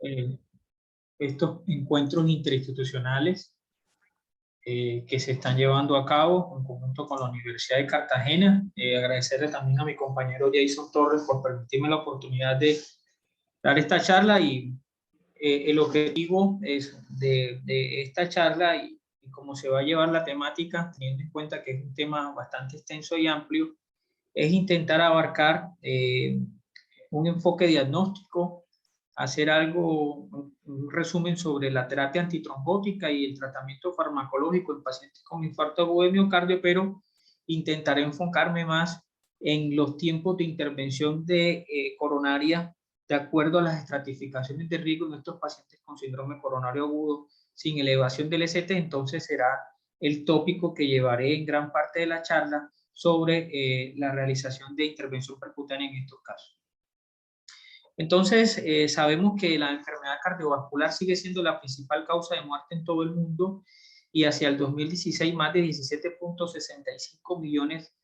eh, estos encuentros interinstitucionales que se están llevando a cabo en conjunto con la Universidad de Cartagena. Agradecerle también a mi compañero Jason Torres por permitirme la oportunidad de dar esta charla y el objetivo es de esta charla y cómo se va a llevar la temática, teniendo en cuenta que es un tema bastante extenso y amplio, es intentar abarcar un enfoque diagnóstico, hacer algo, un resumen sobre la terapia antitrombótica y el tratamiento farmacológico en pacientes con infarto agudo de miocardio, pero intentaré enfocarme más en los tiempos de intervención coronaria de acuerdo a las estratificaciones de riesgo en estos pacientes con síndrome coronario agudo sin elevación del ST. Entonces será el tópico que llevaré en gran parte de la charla sobre la realización de intervención percutánea en estos casos. Entonces, sabemos que la enfermedad cardiovascular sigue siendo la principal causa de muerte en todo el mundo y hacia el 2016 más de 17.65 millones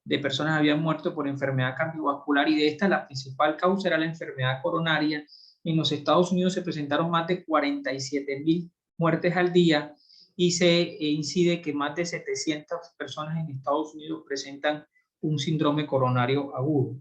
de personas habían muerto por enfermedad cardiovascular y de esta la principal causa era la enfermedad coronaria. En los Estados Unidos se presentaron más de 47.000 muertes al día y se incide que más de 700 personas en Estados Unidos presentan un síndrome coronario agudo.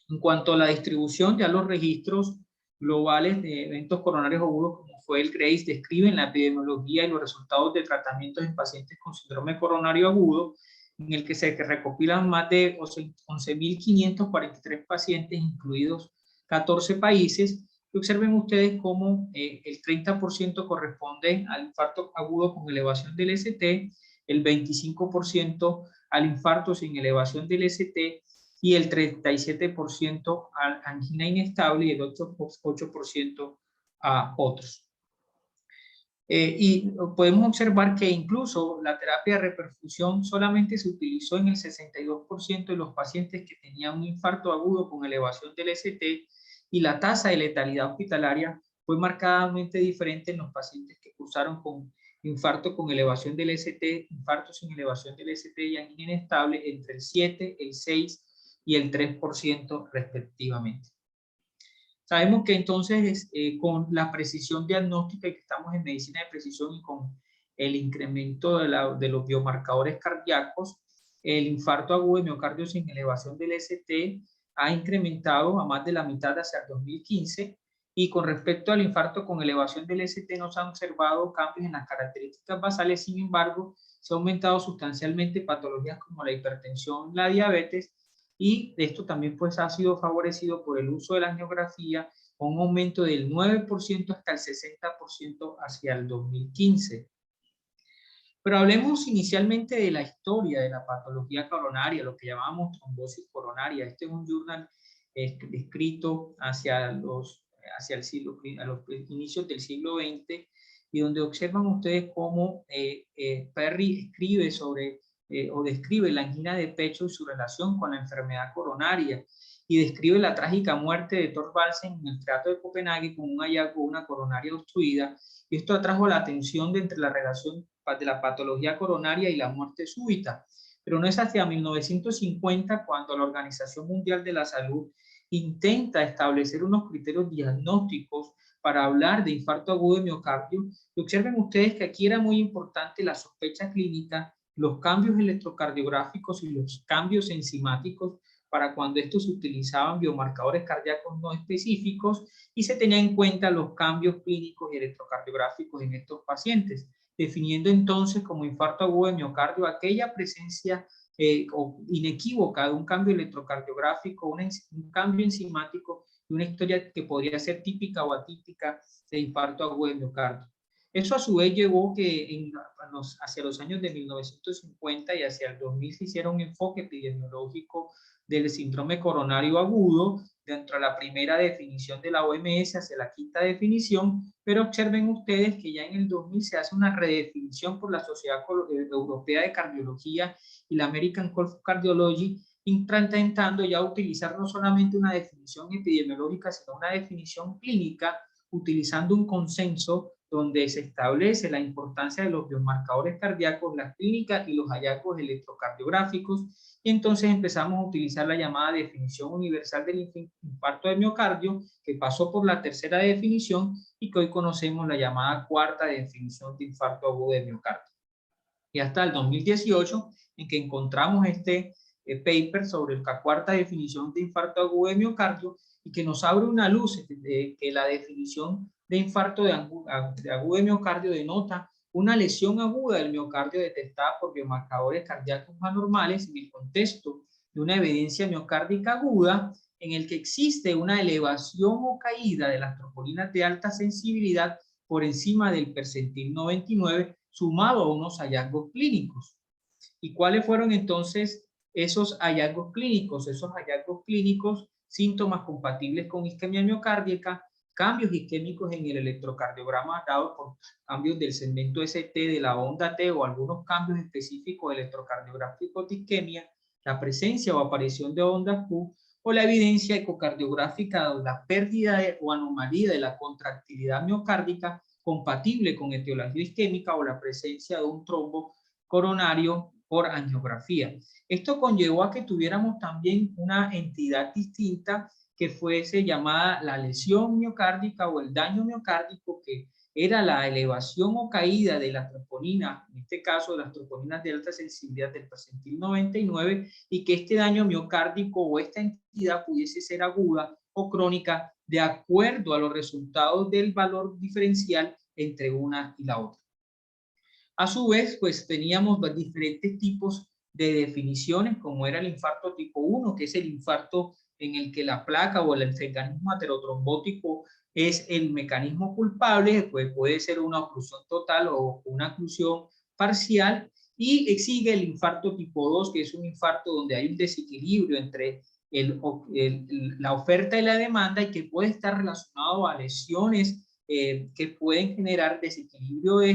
En cuanto a la distribución, ya los registros globales de eventos coronarios agudos, como fue el GRACE, describen la epidemiología y los resultados de tratamientos en pacientes con síndrome coronario agudo, en el que se recopilan más de 11.543 pacientes, incluidos 14 países. Y observen ustedes cómo el 30% corresponde al infarto agudo con elevación del ST, el 25% al infarto sin elevación del ST, y el 37% a angina inestable y el 8% a otros. Y podemos observar que incluso la terapia de reperfusión solamente se utilizó en el 62% de los pacientes que tenían un infarto agudo con elevación del ST, y la tasa de letalidad hospitalaria fue marcadamente diferente en los pacientes que cursaron con infarto con elevación del ST, infarto sin elevación del ST y angina inestable entre el 7, el 6 y el 3% respectivamente. Sabemos que entonces con la precisión diagnóstica y que estamos en medicina de precisión y con el incremento de los biomarcadores cardíacos, el infarto agudo de miocardio sin elevación del ST ha incrementado a más de la mitad hacia el 2015, y con respecto al infarto con elevación del ST no se han observado cambios en las características basales. Sin embargo, se ha aumentado sustancialmente patologías como la hipertensión, la diabetes, y esto también pues ha sido favorecido por el uso de la angiografía, con un aumento del 9% hasta el 60% hacia el 2015. Pero hablemos inicialmente de la historia de la patología coronaria, lo que llamamos trombosis coronaria. Este es un journal escrito hacia los inicios del siglo XX, y donde observan ustedes cómo Perry escribe sobre o describe la angina de pecho y su relación con la enfermedad coronaria, y describe la trágica muerte de Thorvaldsen en el Teatro de Copenhague con un hallazgo de una coronaria obstruida. Y esto atrajo la atención de entre la relación de la patología coronaria y la muerte súbita. Pero no es hasta 1950 cuando la Organización Mundial de la Salud intenta establecer unos criterios diagnósticos para hablar de infarto agudo de miocardio. Y observen ustedes que aquí era muy importante la sospecha clínica, los cambios electrocardiográficos y los cambios enzimáticos para cuando estos utilizaban biomarcadores cardíacos no específicos, y se tenían en cuenta los cambios clínicos y electrocardiográficos en estos pacientes, definiendo entonces como infarto agudo de miocardio aquella presencia inequívoca de un cambio electrocardiográfico, un cambio enzimático y una historia que podría ser típica o atípica de infarto agudo de miocardio. Eso a su vez llevó que hacia los años de 1950 y hacia el 2000 se hiciera un enfoque epidemiológico del síndrome coronario agudo, dentro de la primera definición de la OMS hacia la quinta definición, pero observen ustedes que ya en el 2000 se hace una redefinición por la Sociedad Europea de Cardiología y la American College of Cardiology, intentando ya utilizar no solamente una definición epidemiológica, sino una definición clínica, utilizando un consenso donde se establece la importancia de los biomarcadores cardíacos, las clínicas y los hallazgos electrocardiográficos. Y entonces empezamos a utilizar la llamada definición universal del infarto de miocardio, que pasó por la tercera definición y que hoy conocemos la llamada cuarta definición de infarto agudo de miocardio. Y hasta el 2018, en que encontramos este paper sobre la cuarta definición de infarto agudo de miocardio, y que nos abre una luz de que la definición de infarto de agudo de miocardio denota una lesión aguda del miocardio detectada por biomarcadores cardíacos anormales en el contexto de una evidencia miocárdica aguda en el que existe una elevación o caída de las trombolinas de alta sensibilidad por encima del percentil 99, sumado a unos hallazgos clínicos. ¿Y cuáles fueron entonces esos hallazgos clínicos? Esos hallazgos clínicos, síntomas compatibles con isquemia miocárdica, cambios isquémicos en el electrocardiograma dados por cambios del segmento ST de la onda T o algunos cambios específicos electrocardiográficos de isquemia, la presencia o aparición de ondas Q, o la evidencia ecocardiográfica de la pérdida o anomalía de la contractilidad miocárdica compatible con etiología isquémica o la presencia de un trombo coronario por angiografía. Esto conllevó a que tuviéramos también una entidad distinta que fuese llamada la lesión miocárdica o el daño miocárdico, que era la elevación o caída de la troponina, en este caso de las troponinas de alta sensibilidad del percentil 99, y que este daño miocárdico o esta entidad pudiese ser aguda o crónica de acuerdo a los resultados del valor diferencial entre una y la otra. A su vez, pues teníamos diferentes tipos de definiciones, como era el infarto tipo 1, que es el infarto en el que la placa o el mecanismo aterotrombótico es el mecanismo culpable, pues puede ser una oclusión total o una oclusión parcial, y sigue el infarto tipo 2, que es un infarto donde hay un desequilibrio entre la oferta y la demanda y que puede estar relacionado a lesiones que pueden generar desequilibrio de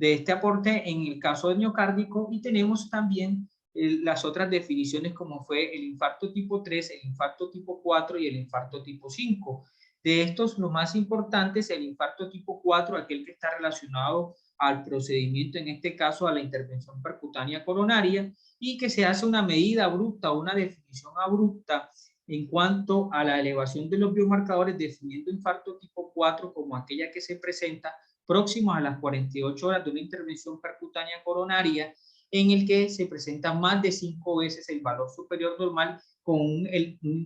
este aporte en el caso del miocárdico. Y tenemos también las otras definiciones, como fue el infarto tipo 3, el infarto tipo 4 y el infarto tipo 5. De estos, lo más importante es el infarto tipo 4, aquel que está relacionado al procedimiento, en este caso a la intervención percutánea coronaria, y que se hace una medida abrupta, una definición abrupta en cuanto a la elevación de los biomarcadores, definiendo infarto tipo 4 como aquella que se presenta próximos a las 48 horas de una intervención percutánea coronaria, en el que se presenta más de 5 veces el valor superior normal con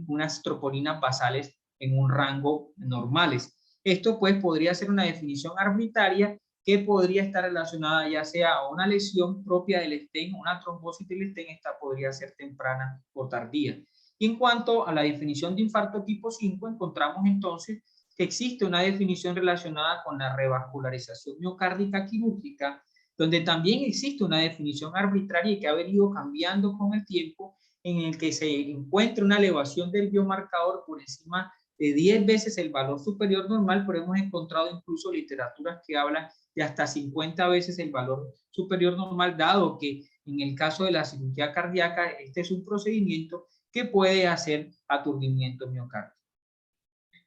unas troponinas basales en un rango normales. Esto pues podría ser una definición arbitraria que podría estar relacionada ya sea a una lesión propia del estén, una trombosis del estén. Esta podría ser temprana o tardía. Y en cuanto a la definición de infarto tipo 5, encontramos entonces que existe una definición relacionada con la revascularización miocárdica quirúrgica, donde también existe una definición arbitraria y que ha venido cambiando con el tiempo, en el que se encuentra una elevación del biomarcador por encima de 10 veces el valor superior normal, pero hemos encontrado incluso literaturas que hablan de hasta 50 veces el valor superior normal, dado que en el caso de la cirugía cardíaca este es un procedimiento que puede hacer aturdimiento miocárdico.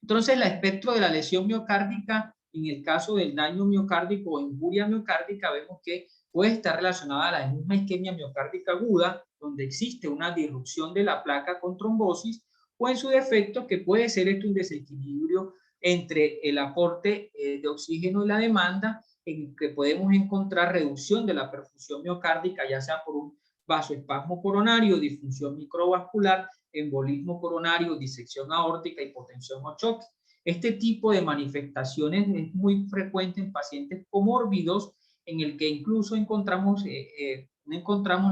Entonces, el espectro de la lesión miocárdica, en el caso del daño miocárdico o injuria miocárdica, vemos que puede estar relacionada a la misma isquemia miocárdica aguda, donde existe una disrupción de la placa con trombosis, o en su defecto, que puede ser un desequilibrio entre el aporte de oxígeno y la demanda, en que podemos encontrar reducción de la perfusión miocárdica, ya sea por un vasoespasmo coronario, disfunción microvascular, embolismo coronario, disección aórtica, hipotensión o shock. Este tipo de manifestaciones es muy frecuente en pacientes comórbidos, en el que incluso encontramos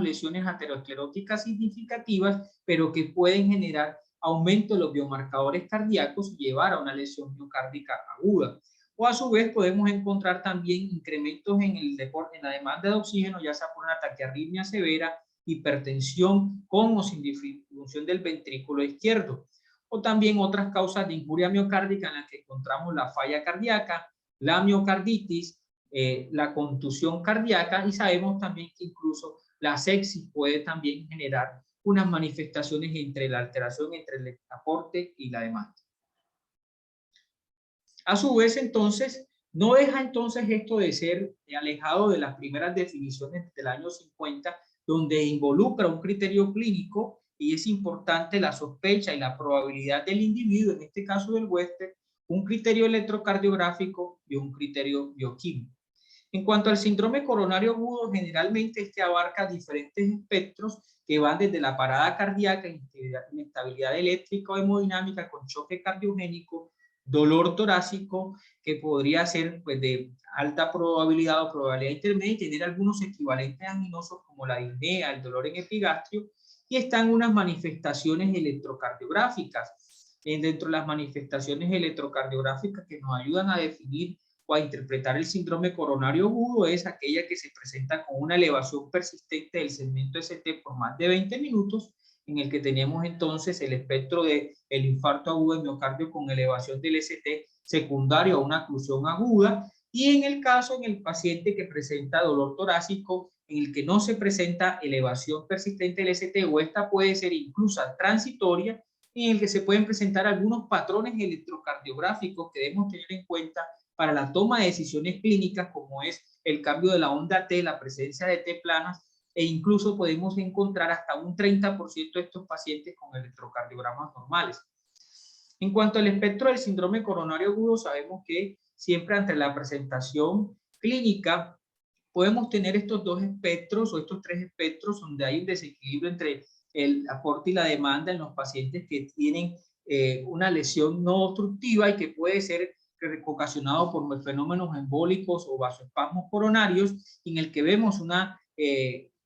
lesiones ateroscleróticas significativas, pero que pueden generar aumento de los biomarcadores cardíacos y llevar a una lesión miocárdica aguda. O a su vez podemos encontrar también incrementos en la demanda de oxígeno, ya sea por una taquiarritmia severa, hipertensión con o sin disfunción del ventrículo izquierdo, o también otras causas de injuria miocárdica en las que encontramos la falla cardíaca, la miocarditis, la contusión cardíaca, y sabemos también que incluso la sepsis puede también generar unas manifestaciones entre la alteración entre el aporte y la demanda. A su vez, entonces, no deja entonces esto de ser alejado de las primeras definiciones del año 50, donde involucra un criterio clínico y es importante la sospecha y la probabilidad del individuo, en este caso del huésped, un criterio electrocardiográfico y un criterio bioquímico. En cuanto al síndrome coronario agudo, generalmente este abarca diferentes espectros que van desde la parada cardíaca, inestabilidad eléctrica o hemodinámica con choque cardiogénico, dolor torácico, que podría ser pues, de alta probabilidad o probabilidad intermedia y tener algunos equivalentes anginosos como la disnea, el dolor en epigastrio, y están unas manifestaciones electrocardiográficas. Dentro de las manifestaciones electrocardiográficas que nos ayudan a definir o a interpretar el síndrome coronario agudo es aquella que se presenta con una elevación persistente del segmento ST por más de 20 minutos, en el que tenemos entonces el espectro del infarto agudo de miocardio con elevación del ST secundario a una oclusión aguda, y en el caso en el paciente que presenta dolor torácico, en el que no se presenta elevación persistente del ST o esta puede ser incluso transitoria, en el que se pueden presentar algunos patrones electrocardiográficos que debemos tener en cuenta para la toma de decisiones clínicas, como es el cambio de la onda T, la presencia de T planas, e incluso podemos encontrar hasta un 30% de estos pacientes con electrocardiogramas normales. En cuanto al espectro del síndrome coronario agudo, sabemos que siempre ante la presentación clínica podemos tener estos dos espectros o estos tres espectros donde hay un desequilibrio entre el aporte y la demanda en los pacientes que tienen una lesión no obstructiva y que puede ser ocasionado por fenómenos embólicos o vasoespasmos coronarios, en el que vemos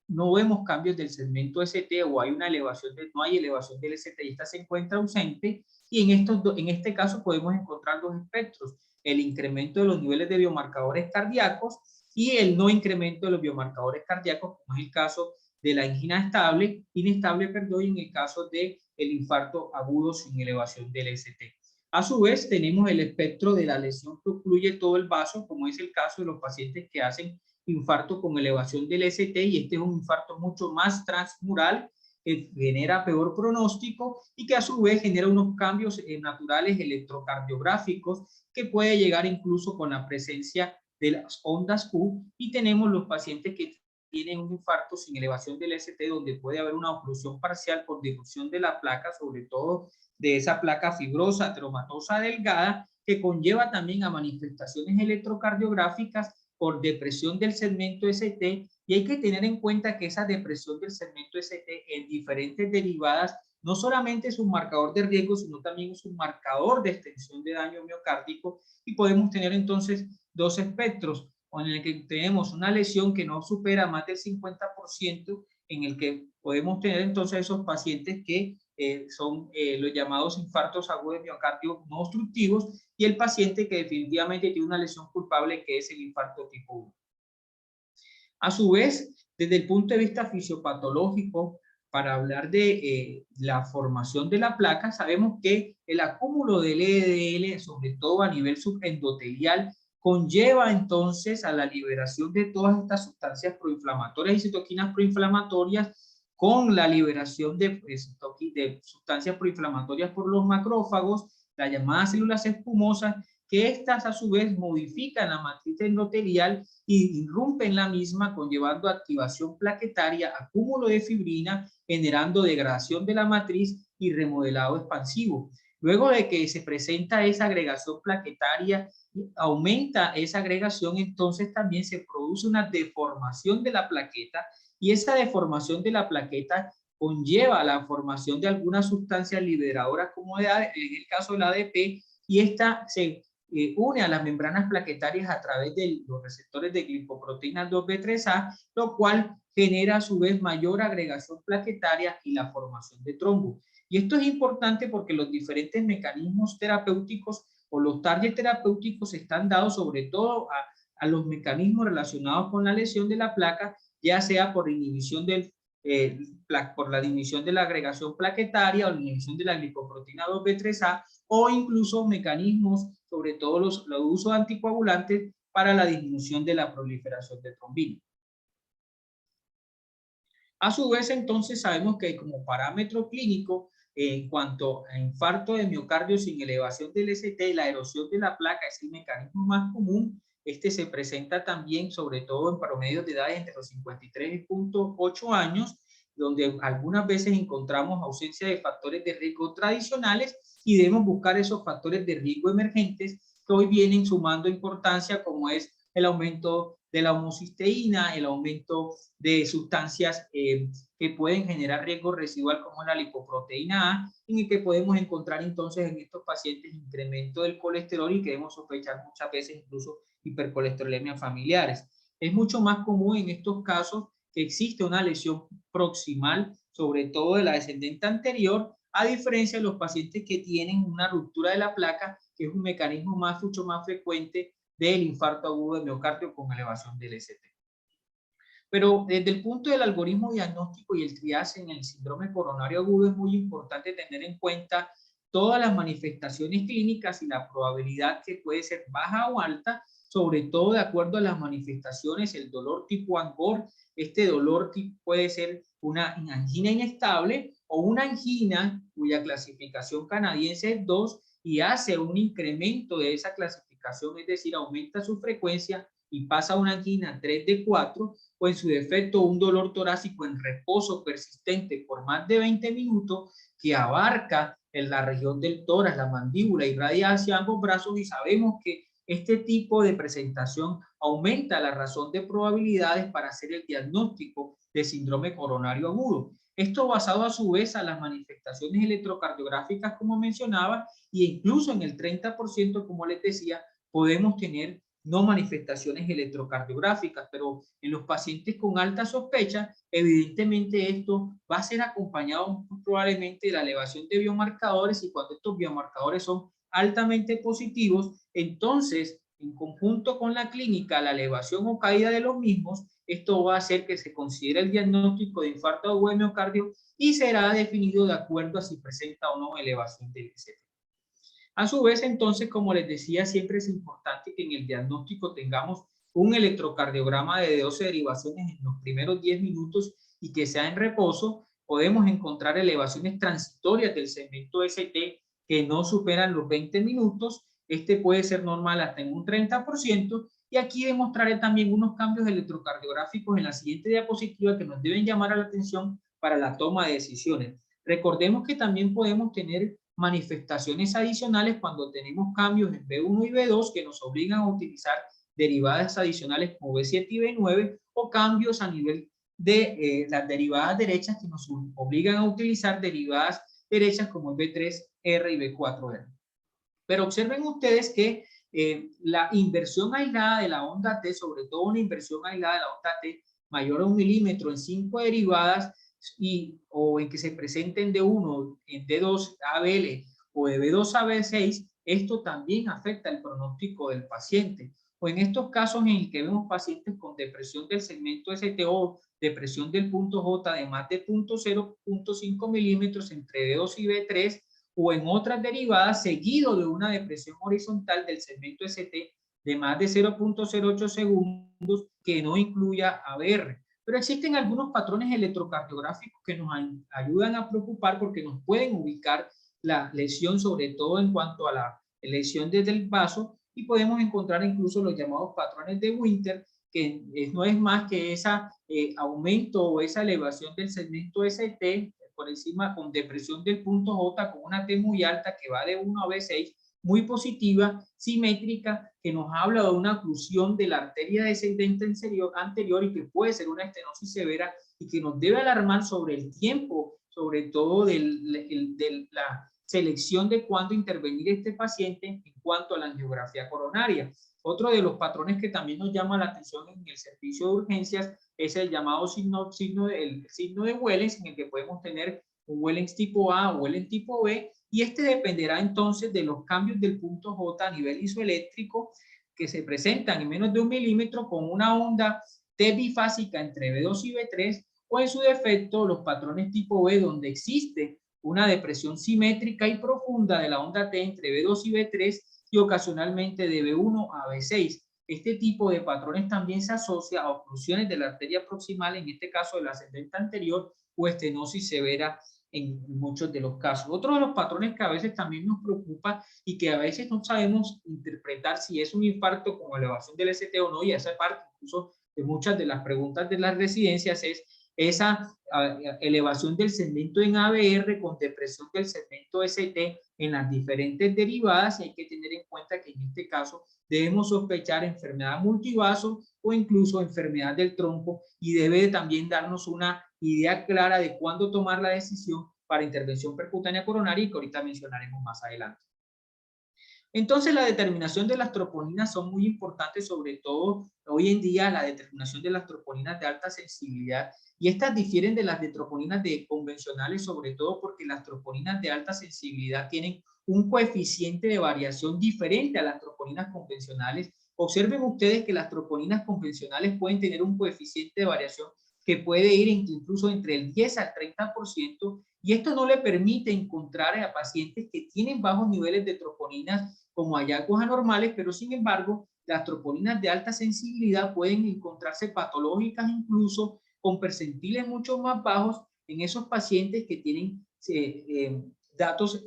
no vemos cambios del segmento ST o hay una elevación no hay elevación del ST y esta se encuentra ausente, y en este caso podemos encontrar dos espectros: el incremento de los niveles de biomarcadores cardíacos y el no incremento de los biomarcadores cardíacos, como es el caso de la angina inestable, y en el caso del infarto agudo sin elevación del ST. A su vez, tenemos el espectro de la lesión que ocluye todo el vaso, como es el caso de los pacientes que hacen infarto con elevación del ST, y este es un infarto mucho más transmural, que genera peor pronóstico y que a su vez genera unos cambios naturales electrocardiográficos que puede llegar incluso con la presencia de las ondas Q, y tenemos los pacientes que tienen un infarto sin elevación del ST, donde puede haber una oclusión parcial por difusión de la placa, sobre todo de esa placa fibrosa, ateromatosa delgada, que conlleva también a manifestaciones electrocardiográficas por depresión del segmento ST, y hay que tener en cuenta que esa depresión del segmento ST en diferentes derivadas no solamente es un marcador de riesgo, sino también es un marcador de extensión de daño miocárdico, y podemos tener entonces dos espectros, en el que tenemos una lesión que no supera más del 50%, en el que podemos tener entonces esos pacientes que son los llamados infartos agudos de miocardio no obstructivos, y el paciente que definitivamente tiene una lesión culpable, que es el infarto tipo 1. A su vez, desde el punto de vista fisiopatológico, para hablar de la formación de la placa, sabemos que el acúmulo del LDL, sobre todo a nivel subendotelial, conlleva entonces a la liberación de todas estas sustancias proinflamatorias y citoquinas proinflamatorias, con la liberación de sustancias proinflamatorias por los macrófagos, las llamadas células espumosas, que estas a su vez modifican la matriz endotelial y irrumpen la misma, conllevando activación plaquetaria, acúmulo de fibrina, generando degradación de la matriz y remodelado expansivo. Luego de que se presenta esa agregación plaquetaria, aumenta esa agregación, entonces también se produce una deformación de la plaqueta, y esa deformación de la plaqueta conlleva la formación de algunas sustancias liberadoras, como en el caso del ADP, y esta se une a las membranas plaquetarias a través de los receptores de glicoproteína 2B3A, lo cual genera a su vez mayor agregación plaquetaria y la formación de trombo. Y esto es importante porque los diferentes mecanismos terapéuticos o los targets terapéuticos están dados sobre todo a los mecanismos relacionados con la lesión de la placa, ya sea por inhibición por la disminución de la agregación plaquetaria o la inhibición de la glicoproteína 2B3A, o incluso mecanismos, sobre todo los usos de anticoagulantes, para la disminución de la proliferación de trombina. A su vez, entonces, sabemos que como parámetro clínico en cuanto a infarto de miocardio sin elevación del ST, la erosión de la placa es el mecanismo más común. Este se presenta también, sobre todo en promedios de edad entre los 53.8 años, donde algunas veces encontramos ausencia de factores de riesgo tradicionales y debemos buscar esos factores de riesgo emergentes que hoy vienen sumando importancia, como es el aumento de la homocisteína, el aumento de sustancias que pueden generar riesgo residual como la lipoproteína A, en el que podemos encontrar entonces en estos pacientes incremento del colesterol y que debemos sospechar muchas veces incluso hipercolesterolemia familiares. Es mucho más común en estos casos que existe una lesión proximal, sobre todo de la descendente anterior, a diferencia de los pacientes que tienen una ruptura de la placa, que es un mecanismo mucho más frecuente del infarto agudo de miocardio con elevación del ST. Pero desde el punto del algoritmo diagnóstico y el triaje en el síndrome coronario agudo es muy importante tener en cuenta todas las manifestaciones clínicas y la probabilidad que puede ser baja o alta, sobre todo de acuerdo a las manifestaciones, el dolor tipo ANGOR. Este dolor puede ser una angina inestable o una angina cuya clasificación canadiense es 2 y hace un incremento de esa clasificación, es decir, aumenta su frecuencia y pasa a una angina 3 de 4, o en su defecto un dolor torácico en reposo persistente por más de 20 minutos que abarca en la región del tórax, la mandíbula, irradia hacia ambos brazos, y sabemos que este tipo de presentación aumenta la razón de probabilidades para hacer el diagnóstico de síndrome coronario agudo. Esto basado a su vez a las manifestaciones electrocardiográficas, como mencionaba, y incluso en el 30%, como les decía, podemos tener no manifestaciones electrocardiográficas, pero en los pacientes con alta sospecha, evidentemente esto va a ser acompañado probablemente de la elevación de biomarcadores, y cuando estos biomarcadores son altamente positivos, entonces en conjunto con la clínica, la elevación o caída de los mismos, esto va a hacer que se considere el diagnóstico de infarto agudo de miocardio y será definido de acuerdo a si presenta o no elevación del ST. A su vez, entonces, como les decía, siempre es importante que en el diagnóstico tengamos un electrocardiograma de 12 derivaciones en los primeros 10 minutos y que sea en reposo. Podemos encontrar elevaciones transitorias del segmento ST que no superan los 20 minutos. Este puede ser normal hasta en un 30%. Y aquí demostraré también unos cambios electrocardiográficos en la siguiente diapositiva que nos deben llamar a la atención para la toma de decisiones. Recordemos que también podemos tener manifestaciones adicionales cuando tenemos cambios en B1 y B2 que nos obligan a utilizar derivadas adicionales como B7 y B9, o cambios a nivel de las derivadas derechas que nos obligan a utilizar derivadas derechas como B3R y B4R. Pero observen ustedes que la inversión aislada de la onda T, sobre todo una inversión aislada de la onda T mayor a 1 milímetro en 5 derivadas, o en que se presenten de 1 en D2 ABL o de B2 a B6, esto también afecta el pronóstico del paciente. O en estos casos en el que vemos pacientes con depresión del segmento STO, depresión del punto J de más de 0.5 milímetros entre B2 y B3, o en otras derivadas seguido de una depresión horizontal del segmento ST de más de 0.08 segundos que no incluya ABR. Pero existen algunos patrones electrocardiográficos que nos ayudan a preocupar porque nos pueden ubicar la lesión, sobre todo en cuanto a la lesión desde el vaso, y podemos encontrar incluso los llamados patrones de Winter, que no es más que ese aumento o esa elevación del segmento ST por encima con depresión del punto J con una T muy alta que va de 1 a B6, muy positiva, simétrica, que nos habla de una oclusión de la arteria descendente anterior y que puede ser una estenosis severa y que nos debe alarmar sobre el tiempo, sobre todo de la selección de cuándo intervenir este paciente en cuanto a la angiografía coronaria. Otro de los patrones que también nos llama la atención en el servicio de urgencias es el llamado signo de Wellens, en el que podemos tener un Wellens tipo A o Wellens tipo B, y este dependerá entonces de los cambios del punto J a nivel isoeléctrico que se presentan en menos de 1 milímetro con una onda T bifásica entre B2 y B3, o en su defecto los patrones tipo B donde existe una depresión simétrica y profunda de la onda T entre B2 y B3 y ocasionalmente de B1 a B6. Este tipo de patrones también se asocia a oclusiones de la arteria proximal, en este caso del ascendente anterior, o estenosis severa en muchos de los casos. Otro de los patrones que a veces también nos preocupa y que a veces no sabemos interpretar si es un infarto con elevación del ST o no, y esa parte incluso de muchas de las preguntas de las residencias es esa elevación del segmento en ABR con depresión del segmento ST en las diferentes derivadas, y hay que tener en cuenta que en este caso debemos sospechar enfermedad multivaso o incluso enfermedad del tronco, y debe también darnos una idea clara de cuándo tomar la decisión para intervención percutánea coronaria, y que ahorita mencionaremos más adelante. Entonces, la determinación de las troponinas son muy importantes, sobre todo hoy en día la determinación de las troponinas de alta sensibilidad, y estas difieren de las de troponinas de convencionales, sobre todo porque las troponinas de alta sensibilidad tienen un coeficiente de variación diferente a las troponinas convencionales. Observen ustedes que las troponinas convencionales pueden tener un coeficiente de variación que puede ir incluso entre el 10 al 30%, y esto no le permite encontrar a pacientes que tienen bajos niveles de troponinas como hallazgos anormales, pero sin embargo, las troponinas de alta sensibilidad pueden encontrarse patológicas incluso con percentiles mucho más bajos en esos pacientes que tienen datos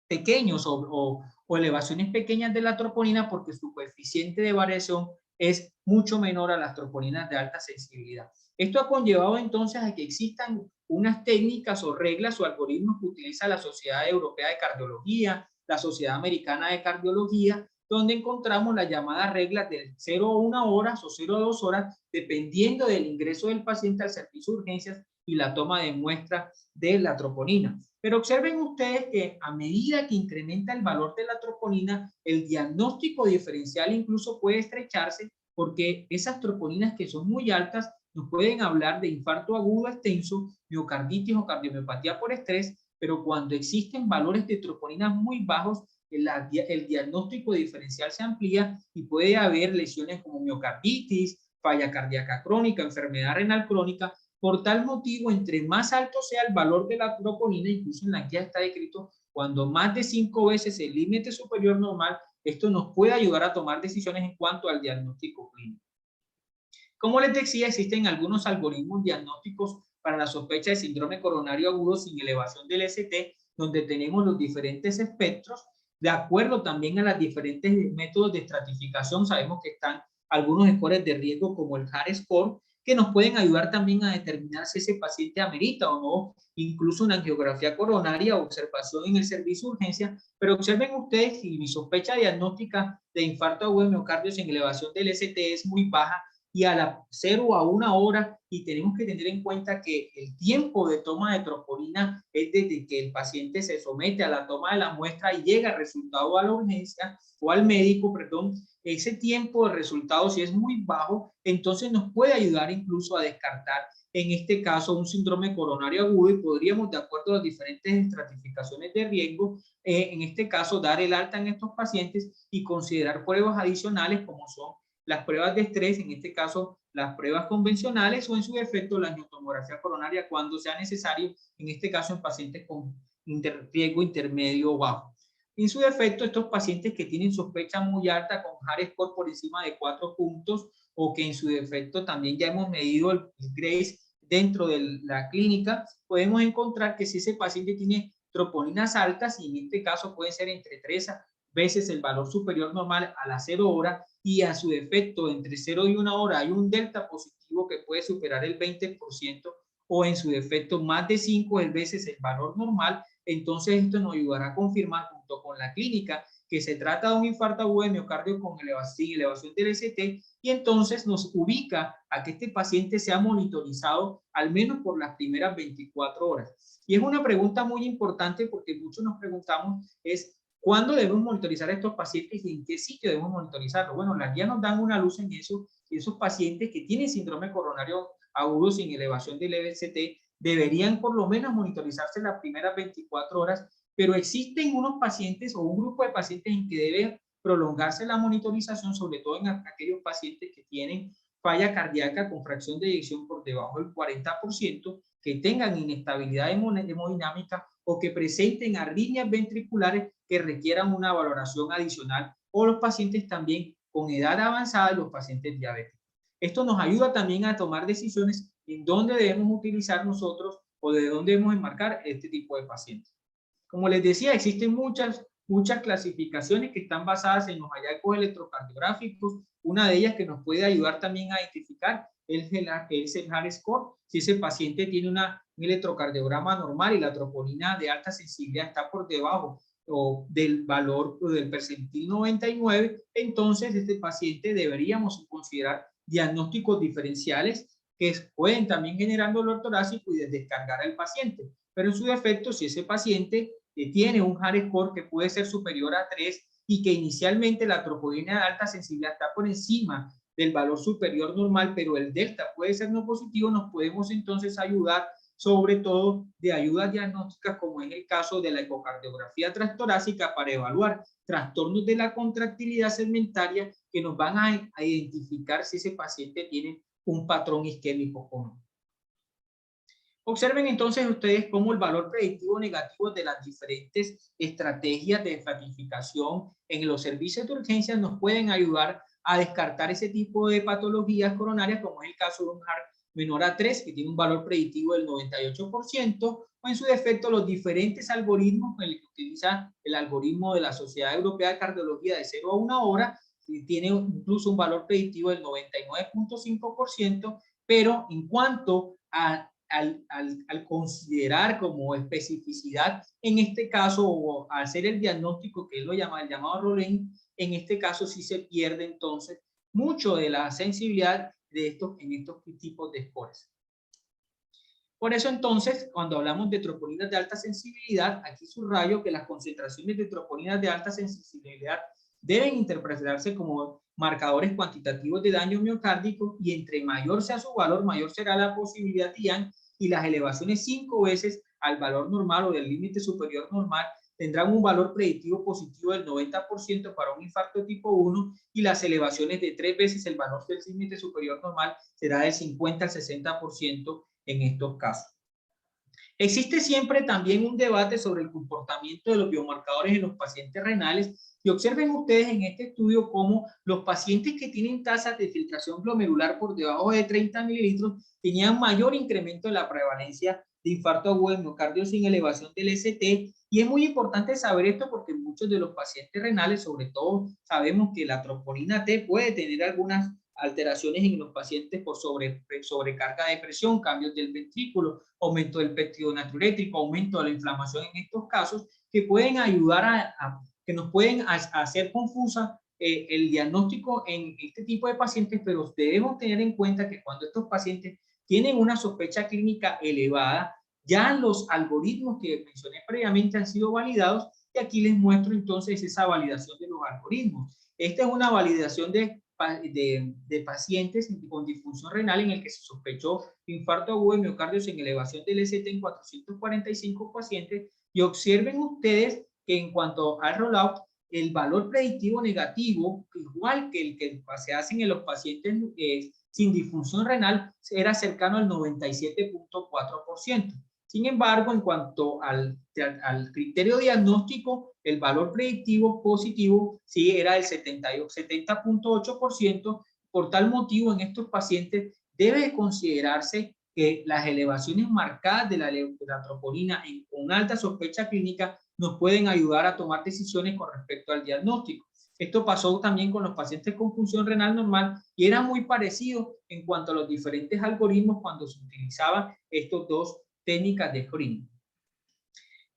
pequeños o elevaciones pequeñas de la troponina, porque su coeficiente de variación es mucho menor a las troponinas de alta sensibilidad. Esto ha conllevado entonces a que existan unas técnicas o reglas o algoritmos que utiliza la Sociedad Europea de Cardiología, la Sociedad Americana de Cardiología, donde encontramos las llamadas reglas de 0 a 1 horas o 0 a 2 horas, dependiendo del ingreso del paciente al servicio de urgencias y la toma de muestra de la troponina. Pero observen ustedes que a medida que incrementa el valor de la troponina, el diagnóstico diferencial incluso puede estrecharse, porque esas troponinas que son muy altas nos pueden hablar de infarto agudo extenso, miocarditis o cardiomiopatía por estrés, pero cuando existen valores de troponinas muy bajos, el diagnóstico diferencial se amplía y puede haber lesiones como miocarditis, falla cardíaca crónica, enfermedad renal crónica. Por tal motivo, entre más alto sea el valor de la troponina, incluso en la guía está descrito, cuando más de 5 veces el límite superior normal, esto nos puede ayudar a tomar decisiones en cuanto al diagnóstico clínico. Como les decía, existen algunos algoritmos diagnósticos para la sospecha de síndrome coronario agudo sin elevación del ST, donde tenemos los diferentes espectros, de acuerdo también a los diferentes métodos de estratificación. Sabemos que están algunos scores de riesgo como el HAR score, que nos pueden ayudar también a determinar si ese paciente amerita o no incluso una angiografía coronaria o observación en el servicio de urgencia. Pero observen ustedes, si mi sospecha diagnóstica de infarto agudo de miocardio sin elevación del ST es muy baja, y a la 0 a 1 hora, y tenemos que tener en cuenta que el tiempo de toma de troponina es desde que el paciente se somete a la toma de la muestra y llega el resultado a la urgencia o al médico, perdón. Ese tiempo de resultado, si es muy bajo, entonces nos puede ayudar incluso a descartar en este caso un síndrome coronario agudo, y podríamos, de acuerdo a las diferentes estratificaciones de riesgo, en este caso dar el alta en estos pacientes y considerar pruebas adicionales como son las pruebas de estrés, en este caso las pruebas convencionales, o en su defecto la angiotomografía coronaria cuando sea necesario, en este caso en pacientes con riesgo intermedio o bajo. En su defecto, estos pacientes que tienen sospecha muy alta con HAR score por encima de 4 puntos, o que en su defecto también ya hemos medido el GRACE dentro de la clínica, podemos encontrar que si ese paciente tiene troponinas altas, y en este caso pueden ser entre 3 veces el valor superior normal a la 0 hora, y a su defecto entre 0 y 1 hora hay un delta positivo que puede superar el 20%, o en su defecto más de 5 veces el valor normal, entonces esto nos ayudará a confirmar junto con la clínica que se trata de un infarto agudo de miocardio con elevación del ST, y entonces nos ubica a que este paciente sea monitorizado al menos por las primeras 24 horas. Y es una pregunta muy importante, porque muchos nos preguntamos es ¿cuándo debemos monitorizar a estos pacientes y en qué sitio debemos monitorizarlo? Bueno, las guías nos dan una luz en eso, y esos pacientes que tienen síndrome coronario agudo sin elevación del ST deberían por lo menos monitorizarse las primeras 24 horas, pero existen unos pacientes o un grupo de pacientes en que debe prolongarse la monitorización, sobre todo en aquellos pacientes que tienen falla cardíaca con fracción de eyección por debajo del 40%, que tengan inestabilidad hemodinámica o que presenten arritmias ventriculares que requieran una valoración adicional, o los pacientes también con edad avanzada y los pacientes diabéticos. Esto nos ayuda también a tomar decisiones en dónde debemos utilizar nosotros o de dónde debemos enmarcar este tipo de pacientes. Como les decía, existen muchas clasificaciones que están basadas en los hallazgos electrocardiográficos. Una de ellas que nos puede ayudar también a identificar es el Hard Score. Si ese paciente tiene un electrocardiograma normal y la troponina de alta sensibilidad está por debajo o del valor o del percentil 99, entonces este paciente deberíamos considerar diagnósticos diferenciales que pueden también generar dolor torácico y descargar al paciente. Pero en su defecto, si ese paciente tiene un Hard Score que puede ser superior a 3 y que inicialmente la troponina de alta sensibilidad está por encima del valor superior normal, pero el delta puede ser no positivo, nos podemos entonces ayudar sobre todo de ayudas diagnósticas como es el caso de la ecocardiografía transtorácica para evaluar trastornos de la contractilidad segmentaria que nos van a identificar si ese paciente tiene un patrón isquémico o no. Observen entonces ustedes cómo el valor predictivo negativo de las diferentes estrategias de estratificación en los servicios de urgencia nos pueden ayudar a descartar ese tipo de patologías coronarias, como es el caso de un HART menor a 3, que tiene un valor predictivo del 98%, o en su defecto los diferentes algoritmos, el que utiliza el algoritmo de la Sociedad Europea de Cardiología de 0 a 1 hora, tiene incluso un valor predictivo del 99.5%, pero en cuanto al considerar como especificidad, en este caso, o hacer el diagnóstico, que es lo llama, el llamado Rolling, en este caso sí se pierde entonces mucho de la sensibilidad de en estos tipos de scores. Por eso entonces, cuando hablamos de troponinas de alta sensibilidad, aquí subrayo que las concentraciones de troponinas de alta sensibilidad deben interpretarse como marcadores cuantitativos de daño miocárdico, y entre mayor sea su valor, mayor será la posibilidad de IAN, y las elevaciones 5 veces al valor normal o del límite superior normal tendrán un valor predictivo positivo del 90% para un infarto tipo 1, y las elevaciones de 3 veces el valor del límite superior normal será del 50 al 60% en estos casos. Existe siempre también un debate sobre el comportamiento de los biomarcadores en los pacientes renales, y observen ustedes en este estudio cómo los pacientes que tienen tasas de filtración glomerular por debajo de 30 mililitros tenían mayor incremento en la prevalencia de infarto agudo de miocardio sin elevación del ST. Y es muy importante saber esto porque muchos de los pacientes renales, sobre todo, sabemos que la troponina T puede tener algunas alteraciones en los pacientes por sobrecarga de presión, cambios del ventrículo, aumento del péptido natriurético, aumento de la inflamación en estos casos, que pueden ayudar que nos pueden hacer confusa el diagnóstico en este tipo de pacientes, pero debemos tener en cuenta que cuando estos pacientes tienen una sospecha clínica elevada, ya los algoritmos que mencioné previamente han sido validados, y aquí les muestro entonces esa validación de los algoritmos. Esta es una validación de pacientes con disfunción renal en el que se sospechó infarto agudo de miocardio sin elevación del ST en 445 pacientes, y observen ustedes que en cuanto al rollout, el valor predictivo negativo, igual que el que se hace en los pacientes sin disfunción renal, era cercano al 97.4%. Sin embargo, en cuanto al criterio diagnóstico, el valor predictivo positivo sí era del 70.8%. Por tal motivo, en estos pacientes debe considerarse que las elevaciones marcadas de la troponina con alta sospecha clínica nos pueden ayudar a tomar decisiones con respecto al diagnóstico. Esto pasó también con los pacientes con función renal normal, y era muy parecido en cuanto a los diferentes algoritmos cuando se utilizaban estos dos técnicas de screening.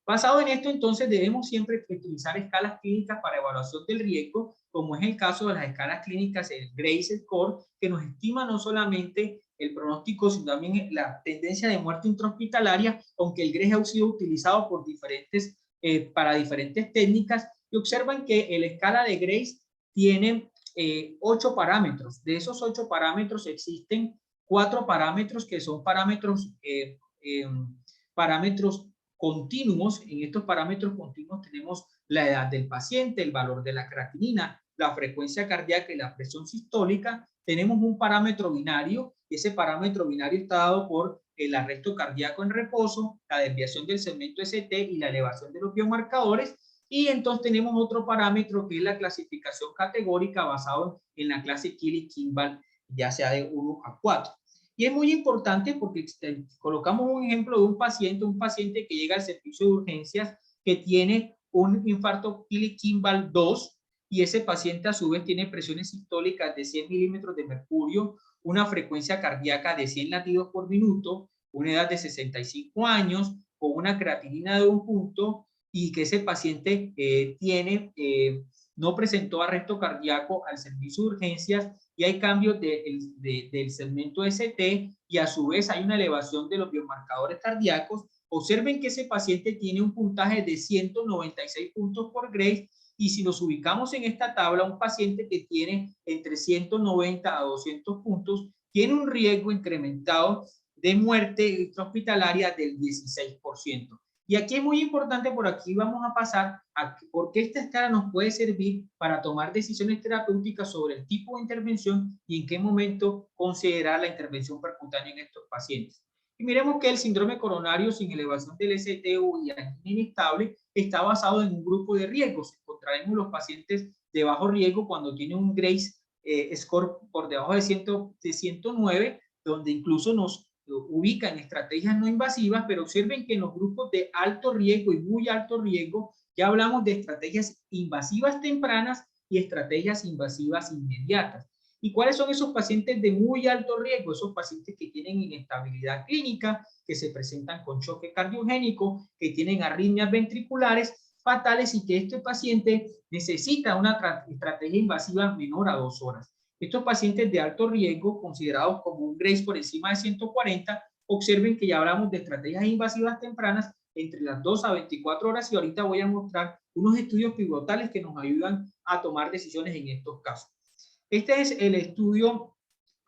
Basado en esto, entonces, debemos siempre utilizar escalas clínicas para evaluación del riesgo, como es el caso de las escalas clínicas, el Grace Score, que nos estima no solamente el pronóstico, sino también la tendencia de muerte intrahospitalaria, aunque el Grace ha sido utilizado por para diferentes técnicas. Y observan que la escala de Grace tiene 8 parámetros. De esos 8 parámetros existen 4 parámetros que son parámetros continuos. En estos parámetros continuos tenemos la edad del paciente, el valor de la creatinina, la frecuencia cardíaca y la presión sistólica. Tenemos un parámetro binario, y ese parámetro binario está dado por el arresto cardíaco en reposo, la desviación del segmento ST y la elevación de los biomarcadores. Y entonces tenemos otro parámetro que es la clasificación categórica basado en la clase Killy-Kimball, ya sea de 1 a 4. Y es muy importante porque colocamos un ejemplo de un paciente que llega al servicio de urgencias que tiene un infarto Pili-Kimball 2 y ese paciente a su vez tiene presiones sistólicas de 100 milímetros de mercurio, una frecuencia cardíaca de 100 latidos por minuto, una edad de 65 años, con una creatinina de 1 punto y que ese paciente no presentó arresto cardíaco al servicio de urgencias y hay cambios del segmento ST y a su vez hay una elevación de los biomarcadores cardíacos. Observen que ese paciente tiene un puntaje de 196 puntos por Grace y si nos ubicamos en esta tabla, un paciente que tiene entre 190 a 200 puntos tiene un riesgo incrementado de muerte intrahospitalaria del 16%. Y aquí es muy importante, por aquí vamos a pasar a por qué esta escala nos puede servir para tomar decisiones terapéuticas sobre el tipo de intervención y en qué momento considerar la intervención percutánea en estos pacientes. Y miremos que el síndrome coronario sin elevación del STU y angina inestable está basado en un grupo de riesgos. Encontraremos los pacientes de bajo riesgo cuando tienen un Grace score por debajo de 109, donde incluso nos ubica en estrategias no invasivas, pero observen que en los grupos de alto riesgo y muy alto riesgo ya hablamos de estrategias invasivas tempranas y estrategias invasivas inmediatas. ¿Y cuáles son esos pacientes de muy alto riesgo? Esos pacientes que tienen inestabilidad clínica, que se presentan con choque cardiogénico, que tienen arritmias ventriculares fatales y que este paciente necesita una estrategia invasiva menor a 2 horas. Estos pacientes de alto riesgo, considerados como un Grace por encima de 140, observen que ya hablamos de estrategias invasivas tempranas entre las 2 a 24 horas y ahorita voy a mostrar unos estudios pivotales que nos ayudan a tomar decisiones en estos casos. Este es el estudio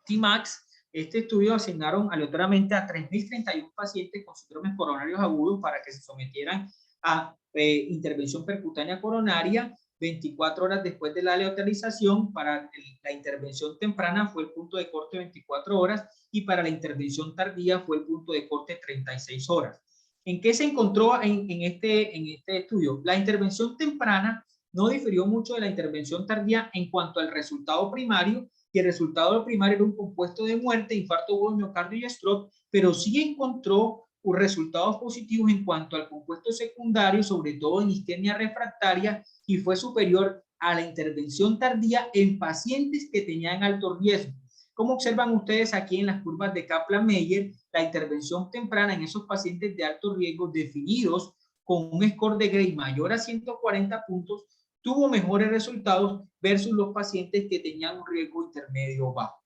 TMAX. Este estudio asignaron aleatoriamente a 3.031 pacientes con síndromes coronarios agudos para que se sometieran a intervención percutánea coronaria 24 horas después de la aleatorización. Para la intervención temprana fue el punto de corte 24 horas y para la intervención tardía fue el punto de corte 36 horas. ¿En qué se encontró en este estudio? La intervención temprana no difirió mucho de la intervención tardía en cuanto al resultado primario, y el resultado primario era un compuesto de muerte, infarto agudo de miocardio y stroke, pero sí encontró resultados positivos en cuanto al compuesto secundario, sobre todo en isquemia refractaria, y fue superior a la intervención tardía en pacientes que tenían alto riesgo. Como observan ustedes aquí en las curvas de Kaplan-Meier, la intervención temprana en esos pacientes de alto riesgo definidos con un score de Gray mayor a 140 puntos tuvo mejores resultados versus los pacientes que tenían un riesgo intermedio bajo.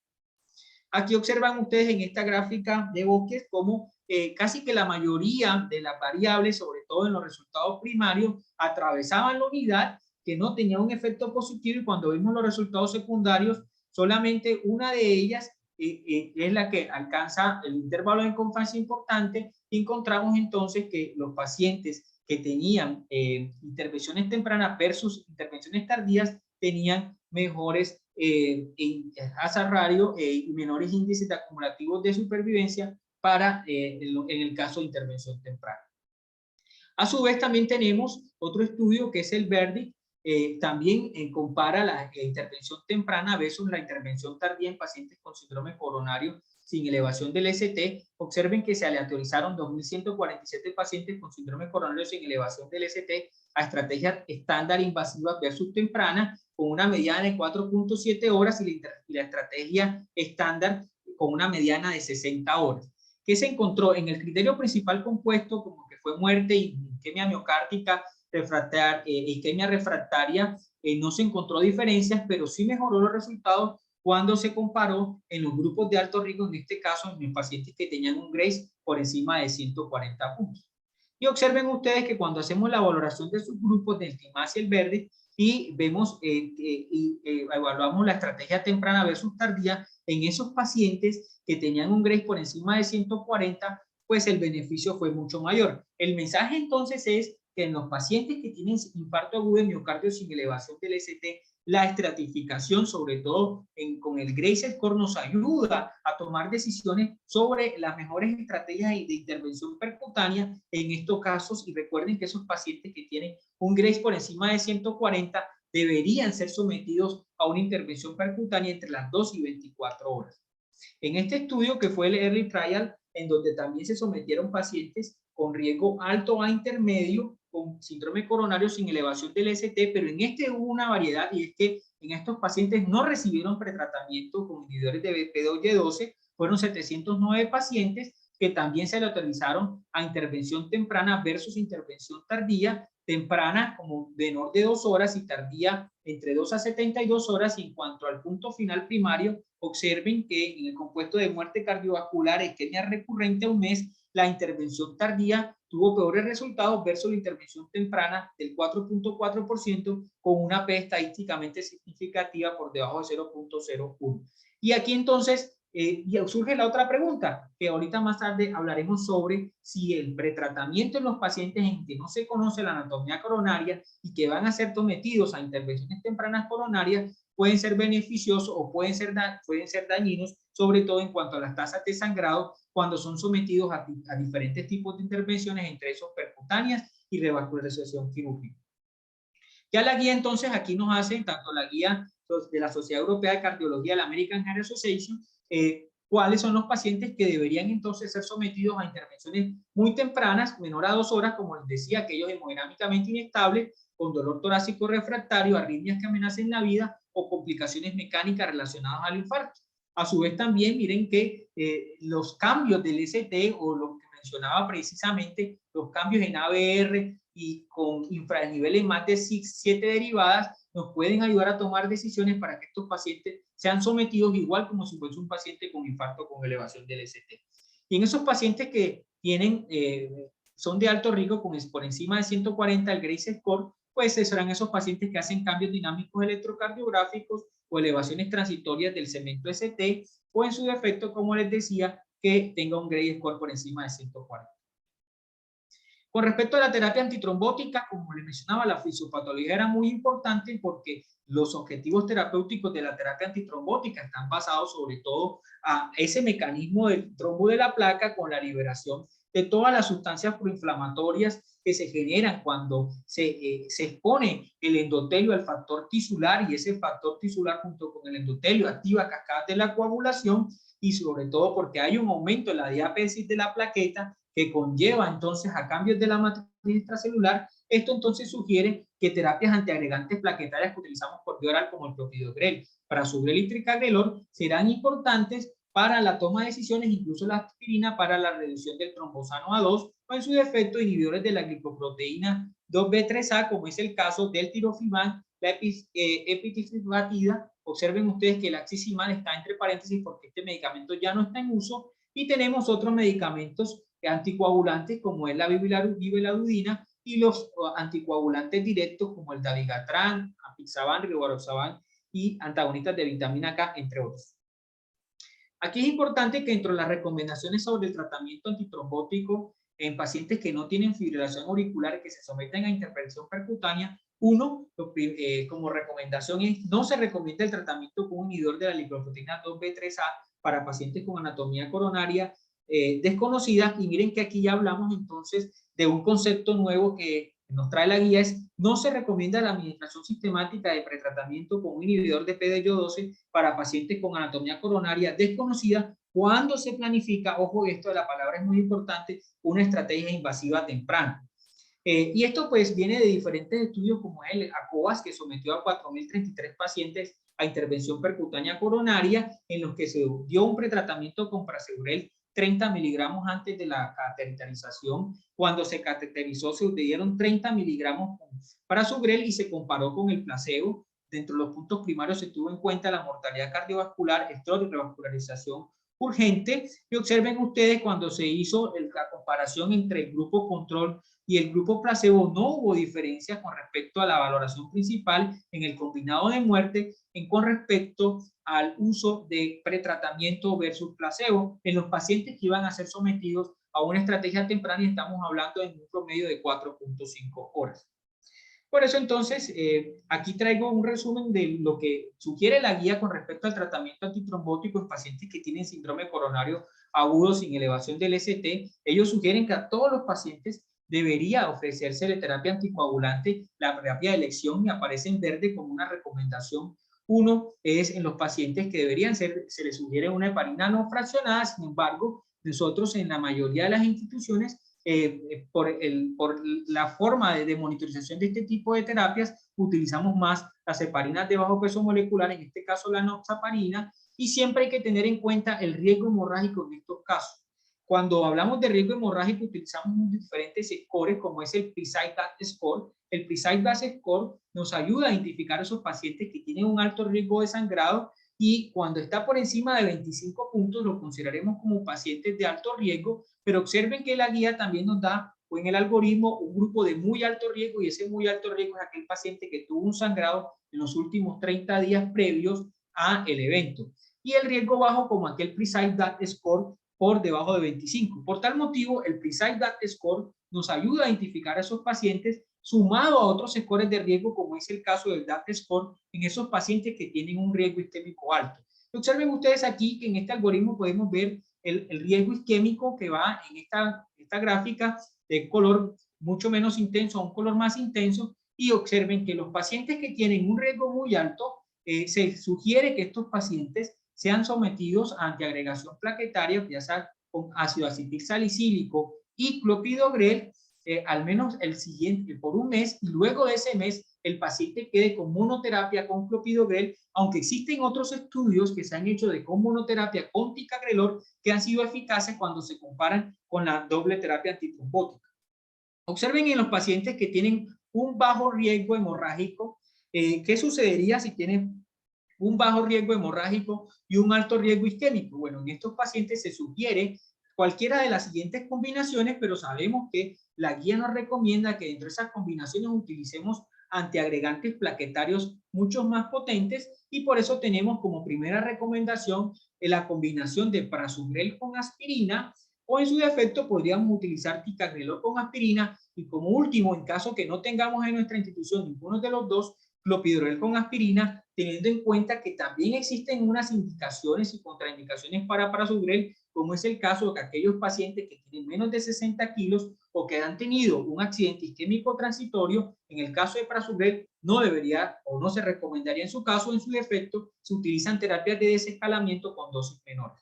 Aquí observan ustedes en esta gráfica de Bosques cómo casi que la mayoría de las variables, sobre todo en los resultados primarios, atravesaban la unidad que no tenía un efecto positivo y cuando vimos los resultados secundarios, solamente una de ellas es la que alcanza el intervalo de confianza importante y encontramos entonces que los pacientes que tenían intervenciones tempranas versus intervenciones tardías tenían mejores hazard ratio y menores índices de acumulativos de supervivencia para en el caso de intervención temprana. A su vez también tenemos otro estudio que es el Verdict, también compara la intervención temprana versus la intervención tardía en pacientes con síndrome coronario sin elevación del ST. Observen que se aleatorizaron 2.147 pacientes con síndrome coronario sin elevación del ST a estrategias estándar invasivas versus temprana, con una mediana de 4.7 horas y la estrategia estándar con una mediana de 60 horas. ¿Qué se encontró? En el criterio principal compuesto, como que fue muerte y isquemia miocárdica, isquemia refractaria, no se encontró diferencias, pero sí mejoró los resultados cuando se comparó en los grupos de alto riesgo, en este caso en pacientes que tenían un Grace por encima de 140 puntos. Y observen ustedes que cuando hacemos la valoración de sus grupos del TMAX y el verde y vemos evaluamos la estrategia temprana versus tardía en esos pacientes que tenían un Grace por encima de 140, pues el beneficio fue mucho mayor. El mensaje entonces es que en los pacientes que tienen infarto agudo de miocardio sin elevación del ST, la estratificación, sobre todo con el Grace score, nos ayuda a tomar decisiones sobre las mejores estrategias de intervención percutánea en estos casos. Y recuerden que esos pacientes que tienen un Grace por encima de 140 deberían ser sometidos a una intervención percutánea entre las 2 y 24 horas. En este estudio, que fue el Early Trial, en donde también se sometieron pacientes con riesgo alto a intermedio, con síndrome coronario sin elevación del ST, pero en este hubo una variedad, y es que en estos pacientes no recibieron pretratamiento con inhibidores de P2Y12, fueron 709 pacientes que también se le autorizaron a intervención temprana versus intervención tardía, temprana como menor de 2 horas y tardía entre 2 a 72 horas. Y en cuanto al punto final primario, observen que en el compuesto de muerte cardiovascular, isquemia recurrente a un mes, la intervención tardía tuvo peores resultados versus la intervención temprana del 4.4%, con una P estadísticamente significativa por debajo de 0.01. Y aquí entonces surge la otra pregunta, que ahorita más tarde hablaremos sobre si el pretratamiento en los pacientes en que no se conoce la anatomía coronaria y que van a ser sometidos a intervenciones tempranas coronarias pueden ser beneficiosos o pueden ser dañinos, sobre todo en cuanto a las tasas de sangrado cuando son sometidos a diferentes tipos de intervenciones, entre esos percutáneas y revascularización quirúrgica. Ya la guía entonces aquí nos hace, tanto la guía de la Sociedad Europea de Cardiología, la American Heart Association, cuáles son los pacientes que deberían entonces ser sometidos a intervenciones muy tempranas, menor a 2 horas, como les decía, aquellos hemodinámicamente inestables, con dolor torácico refractario, arritmias que amenacen la vida o complicaciones mecánicas relacionadas al infarto. A su vez también miren que los cambios del ST, o lo que mencionaba precisamente, los cambios en ABR y con infraniveles más de 7 derivadas, nos pueden ayudar a tomar decisiones para que estos pacientes sean sometidos igual como si fuese un paciente con infarto con elevación del ST. Y en esos pacientes que tienen, son de alto riesgo, por encima de 140 el Grace Score, pues serán esos pacientes que hacen cambios dinámicos electrocardiográficos o elevaciones transitorias del segmento ST, o en su defecto, como les decía, que tenga un Grace Score por encima de 140. Con respecto a la terapia antitrombótica, como les mencionaba, la fisiopatología era muy importante porque los objetivos terapéuticos de la terapia antitrombótica están basados sobre todo a ese mecanismo del trombo de la placa, con la liberación de todas las sustancias proinflamatorias que se generan cuando se expone el endotelio al factor tisular, y ese factor tisular junto con el endotelio activa cascadas de la coagulación, y sobre todo porque hay un aumento en la diápesis de la plaqueta que conlleva entonces a cambios de la matriz extracelular. Esto entonces sugiere que terapias antiagregantes plaquetarias que utilizamos por vía oral, como el clopidogrel, prasugrel y tricagrelor, serán importantes para la toma de decisiones, incluso la aspirina para la reducción del trombosano A2, o en su defecto inhibidores de la glicoproteína 2B3A, como es el caso del tirofimab, la epitifluvatida. Observen ustedes que el axisimab está entre paréntesis porque este medicamento ya no está en uso, y tenemos otros medicamentos anticoagulantes como es la bibeladudina, y los anticoagulantes directos como el dabigatran, apixaban, rivaroxaban y antagonistas de vitamina K, entre otros. Aquí es importante que entre las recomendaciones sobre el tratamiento antitrombótico en pacientes que no tienen fibrilación auricular que se someten a intervención percutánea, como recomendación es: no se recomienda el tratamiento con un inhibidor de la lipoproteína 2B3A para pacientes con anatomía coronaria desconocida. Y miren que aquí ya hablamos entonces de un concepto nuevo que nos trae la guía: es no se recomienda la administración sistemática de pretratamiento con un inhibidor de PDL-12 para pacientes con anatomía coronaria desconocida cuando se planifica, ojo, esto de la palabra es muy importante, una estrategia invasiva temprana. Y esto pues viene de diferentes estudios, como el ACOAS, que sometió a 4.033 pacientes a intervención percutánea coronaria, en los que se dio un pretratamiento con prasugrel 30 miligramos antes de la cateterización. Cuando se cateterizó se dieron 30 miligramos con prasugrel y se comparó con el placebo. Dentro de los puntos primarios se tuvo en cuenta la mortalidad cardiovascular, estrés y revascularización urgente. Y observen ustedes, cuando se hizo la comparación entre el grupo control y el grupo placebo, no hubo diferencias con respecto a la valoración principal en el combinado de muerte con respecto al uso de pretratamiento versus placebo en los pacientes que iban a ser sometidos a una estrategia temprana, y estamos hablando en un promedio de 4.5 horas. Por eso entonces aquí traigo un resumen de lo que sugiere la guía con respecto al tratamiento antitrombótico en pacientes que tienen síndrome coronario agudo sin elevación del ST. Ellos sugieren que a todos los pacientes debería ofrecerse la terapia anticoagulante, la terapia de elección, y aparece en verde como una recomendación Uno es en los pacientes que deberían ser, se les sugiere una heparina no fraccionada. Sin embargo, nosotros en la mayoría de las instituciones, por la forma de monitorización de este tipo de terapias, utilizamos más las heparinas de bajo peso molecular, en este caso la enoxaparina, y siempre hay que tener en cuenta el riesgo hemorrágico en estos casos. Cuando hablamos de riesgo hemorrágico, utilizamos diferentes scores, como es el PRECISE-DAT score. El PRECISE-DAT score nos ayuda a identificar a esos pacientes que tienen un alto riesgo de sangrado, y cuando está por encima de 25 puntos lo consideraremos como pacientes de alto riesgo, pero observen que la guía también nos da, o en el algoritmo, un grupo de muy alto riesgo, y ese muy alto riesgo es aquel paciente que tuvo un sangrado en los últimos 30 días previos a el evento. Y el riesgo bajo como aquel PRECISE-DAT score por debajo de 25. Por tal motivo, el PRECISE-DAT score nos ayuda a identificar a esos pacientes, sumado a otros scores de riesgo, como es el caso del DAT score, en esos pacientes que tienen un riesgo isquémico alto. Observen ustedes aquí que en este algoritmo podemos ver el riesgo isquémico que va en esta gráfica de color mucho menos intenso a un color más intenso, y observen que los pacientes que tienen un riesgo muy alto, se sugiere que estos pacientes sean sometidos a antiagregación plaquetaria, ya sea con ácido acetil salicílico y clopidogrel, al menos el siguiente, por un mes, y luego de ese mes el paciente quede con monoterapia con clopidogrel, aunque existen otros estudios que se han hecho de con monoterapia con ticagrelor que han sido eficaces cuando se comparan con la doble terapia antitrombótica. Observen en los pacientes que tienen un bajo riesgo hemorrágico, ¿qué sucedería si tienen un bajo riesgo hemorrágico y un alto riesgo isquémico? Bueno, en estos pacientes se sugiere cualquiera de las siguientes combinaciones, pero sabemos que la guía nos recomienda que dentro de esas combinaciones utilicemos antiagregantes plaquetarios mucho más potentes, y por eso tenemos como primera recomendación la combinación de prasugrel con aspirina, o en su defecto podríamos utilizar ticagrelor con aspirina, y como último, en caso que no tengamos en nuestra institución ninguno de los dos, clopidogrel con aspirina, teniendo en cuenta que también existen unas indicaciones y contraindicaciones para prasugrel, como es el caso de que aquellos pacientes que tienen menos de 60 kilos o que han tenido un accidente isquémico transitorio. En el caso de prasugrel no debería o no se recomendaría en su caso. En su defecto se utilizan terapias de desescalamiento con dosis menores.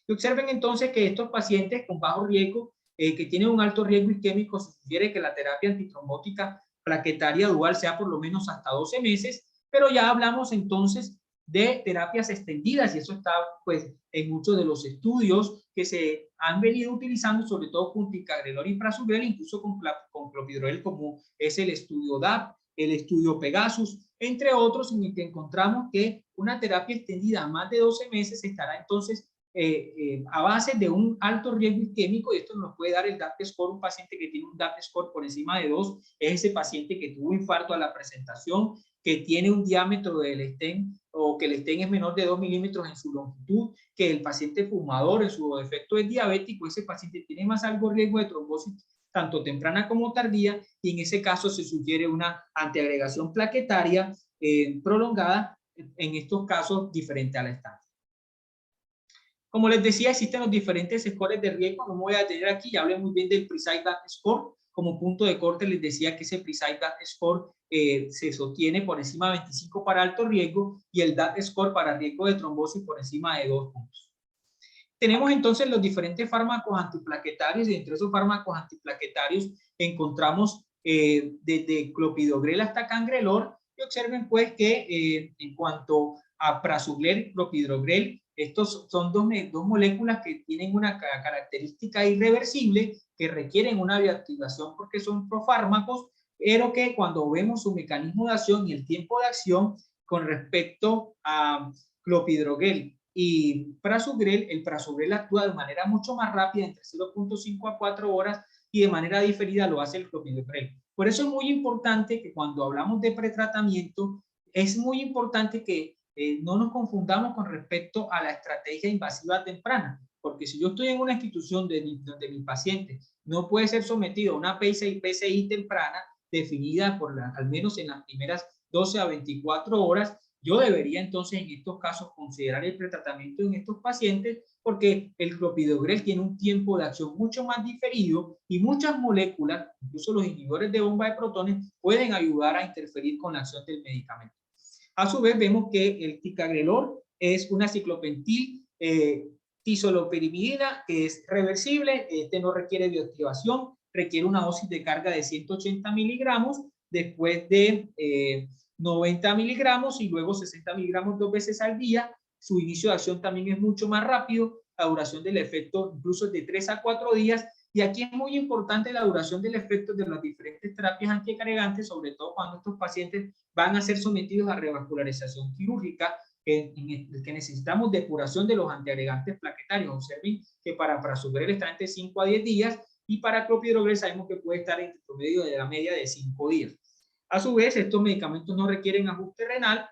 Y observen entonces que estos pacientes con bajo riesgo, que tienen un alto riesgo isquémico, se sugiere que la terapia antitrombótica plaquetaria dual sea por lo menos hasta 12 meses, pero ya hablamos entonces de terapias extendidas, y eso está pues en muchos de los estudios que se han venido utilizando, sobre todo con ticagrelor y prasugrel, incluso con clopidogrel, como es el estudio DAP, el estudio Pegasus, entre otros, en el que encontramos que una terapia extendida a más de 12 meses estará entonces a base de un alto riesgo isquémico, y esto nos puede dar el DAP score. Un paciente que tiene un DAP score por encima de 2 es ese paciente que tuvo infarto a la presentación, que tiene un diámetro del stent, o que el stent es menor de 2 milímetros en su longitud, que el paciente fumador en su defecto es diabético. Ese paciente tiene más alto riesgo de trombosis tanto temprana como tardía, y en ese caso se sugiere una antiagregación plaquetaria prolongada, en estos casos diferente a la estándar. Como les decía, existen los diferentes scores de riesgo. No me voy a detener aquí, ya hablé muy bien del PRECISE-DAT score. Como punto de corte les decía que ese PRECISE-DAT score se sostiene por encima de 25 para alto riesgo, y el DAT score para riesgo de trombosis por encima de 2 puntos. Tenemos entonces los diferentes fármacos antiplaquetarios, y entre esos fármacos antiplaquetarios encontramos desde clopidogrel hasta cangrelor. Y observen pues que en cuanto a prasugrel, clopidogrel, estos son dos moléculas que tienen una característica irreversible, que requieren una bioactivación porque son profármacos, pero que cuando vemos su mecanismo de acción y el tiempo de acción con respecto a clopidogrel y prasugrel, el prasugrel actúa de manera mucho más rápida, entre 0.5 a 4 horas, y de manera diferida lo hace el clopidogrel. Por eso es muy importante que cuando hablamos de pretratamiento, es muy importante que no nos confundamos con respecto a la estrategia invasiva temprana, porque si yo estoy en una institución donde mi paciente no puede ser sometido a una PCI temprana definida por al menos en las primeras 12 a 24 horas, yo debería entonces en estos casos considerar el pretratamiento en estos pacientes, porque el clopidogrel tiene un tiempo de acción mucho más diferido, y muchas moléculas, incluso los inhibidores de bomba de protones, pueden ayudar a interferir con la acción del medicamento. A su vez, vemos que el ticagrelor es una ciclopentil tisoloperimidina que es reversible, este no requiere bioactivación, requiere una dosis de carga de 180 miligramos después de 90 miligramos y luego 60 miligramos 2 veces al día. Su inicio de acción también es mucho más rápido, la duración del efecto incluso es de 3 a 4 días. Y aquí es muy importante la duración del efecto de las diferentes terapias antiagregantes, sobre todo cuando estos pacientes van a ser sometidos a revascularización quirúrgica, en el que necesitamos depuración de los antiagregantes plaquetarios. Observen que para prasugrel está entre 5 a 10 días y para clopidogrel sabemos que puede estar en el promedio de la media de 5 días. A su vez, estos medicamentos no requieren ajuste renal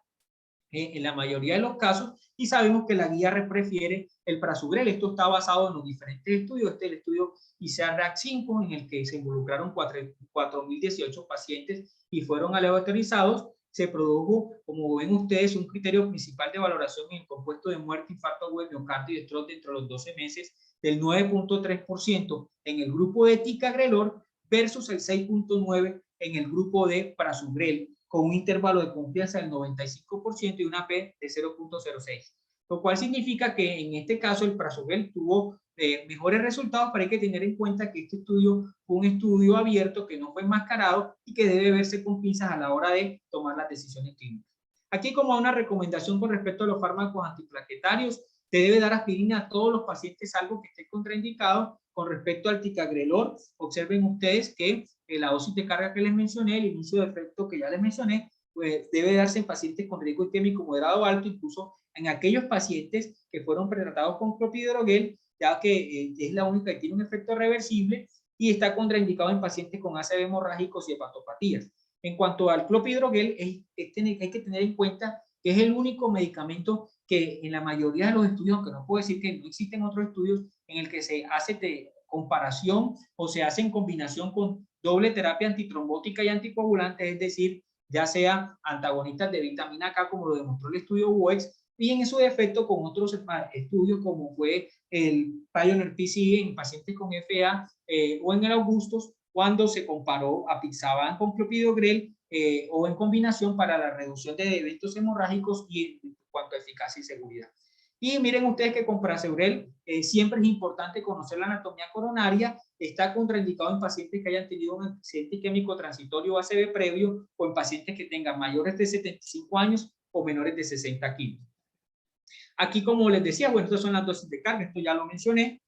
en la mayoría de los casos y sabemos que la guía prefiere el prasugrel. Esto está basado en los diferentes estudios. Este es el estudio ICEA-RAC5 en el que se involucraron 4.018 pacientes y fueron aleatorizados. Se produjo, como ven ustedes, un criterio principal de valoración en el compuesto de muerte, infarto agudo de miocardio y stroke dentro de los 12 meses del 9.3% en el grupo de ticagrelor versus el 6.9% en el grupo de prasugrel, con un intervalo de confianza del 95% y una P de 0.06, lo cual significa que en este caso el prasugrel tuvo mejores resultados, pero hay que tener en cuenta que este estudio fue un estudio abierto que no fue enmascarado y que debe verse con pinzas a la hora de tomar las decisiones clínicas. Aquí, como una recomendación con respecto a los fármacos antiplaquetarios, se debe dar aspirina a todos los pacientes salvo que esté contraindicado. Con respecto al ticagrelor, observen ustedes que la dosis de carga que les mencioné, el inicio de efecto que ya les mencioné, pues debe darse en pacientes con riesgo isquémico moderado o alto, incluso en aquellos pacientes que fueron pretratados con clopidogrel, ya que es la única que tiene un efecto reversible y está contraindicado en pacientes con ACV hemorrágicos y hepatopatías. En cuanto al clopidogrel, hay que tener en cuenta que es el único medicamento que en la mayoría de los estudios, aunque no puedo decir que no existen otros estudios en el que se hace de comparación o se hace en combinación con doble terapia antitrombótica y anticoagulante, es decir, ya sea antagonistas de vitamina K, como lo demostró el estudio WOEX, y en su defecto con otros estudios como fue el Pioneer PC en pacientes con FA o en el Augustus, cuando se comparó a Apixaban con clopidogrel o en combinación para la reducción de eventos hemorrágicos y en cuanto a eficacia y seguridad. Y miren ustedes que con prasugrel siempre es importante conocer la anatomía coronaria. Está contraindicado en pacientes que hayan tenido un accidente isquémico transitorio o ACV previo o en pacientes que tengan mayores de 75 años o menores de 60 kilos. Aquí, como les decía, bueno, estas son las dosis de carga, esto ya lo mencioné.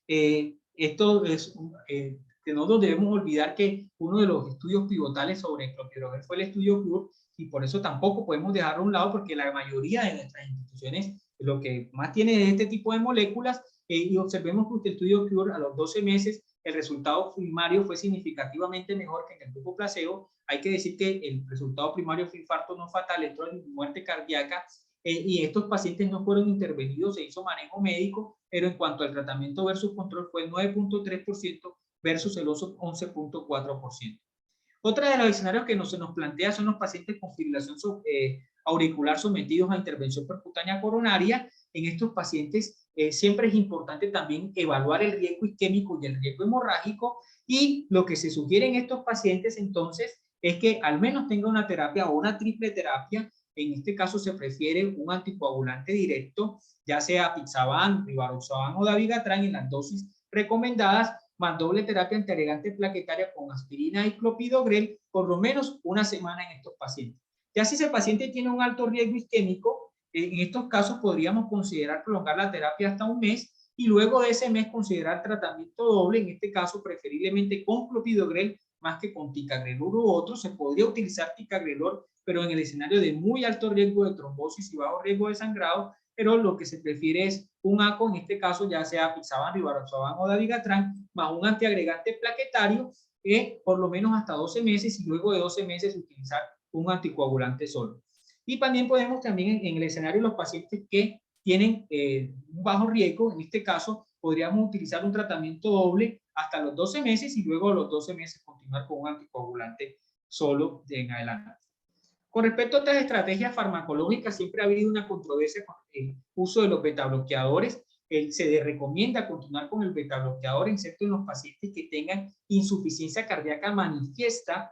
Esto es que no nos debemos olvidar que uno de los estudios pivotales sobre clopidogrel fue el estudio CURE y por eso tampoco podemos dejarlo a un lado porque la mayoría de nuestras instituciones lo que más tiene es este tipo de moléculas y observemos que el estudio CURE a los 12 meses el resultado primario fue significativamente mejor que en el grupo placebo. Hay que decir que el resultado primario fue infarto no fatal, entró en muerte cardíaca y estos pacientes no fueron intervenidos, se hizo manejo médico, pero en cuanto al tratamiento versus control fue 9.3% versus el 11.4%. Otra de los escenarios que se nos plantea son los pacientes con fibrilación auricular sometidos a intervención percutánea coronaria. En estos pacientes siempre es importante también evaluar el riesgo isquémico y el riesgo hemorrágico y lo que se sugiere en estos pacientes entonces es que al menos tenga una terapia o una triple terapia. En este caso se prefiere un anticoagulante directo, ya sea Apixaban, Rivaroxaban o Dabigatran en las dosis recomendadas, más doble terapia antiagregante plaquetaria con aspirina y clopidogrel por lo menos una semana en estos pacientes. Ya si ese paciente tiene un alto riesgo isquémico, en estos casos podríamos considerar prolongar la terapia hasta un mes y luego de ese mes considerar tratamiento doble, en este caso preferiblemente con clopidogrel más que con ticagrelor u otro. Se podría utilizar ticagrelor, pero en el escenario de muy alto riesgo de trombosis y bajo riesgo de sangrado, pero lo que se prefiere es un ACO, en este caso ya sea Apixaban, Rivaroxaban o Dabigatran, más un antiagregante plaquetario, por lo menos hasta 12 meses y luego de 12 meses utilizar un anticoagulante solo. Y también podemos en el escenario de los pacientes que tienen un bajo riesgo, en este caso podríamos utilizar un tratamiento doble hasta los 12 meses y luego a los 12 meses continuar con un anticoagulante solo en adelante. Con respecto a otras estrategias farmacológicas, siempre ha habido una controversia con el uso de los betabloqueadores. Se recomienda continuar con el betabloqueador, excepto en los pacientes que tengan insuficiencia cardíaca manifiesta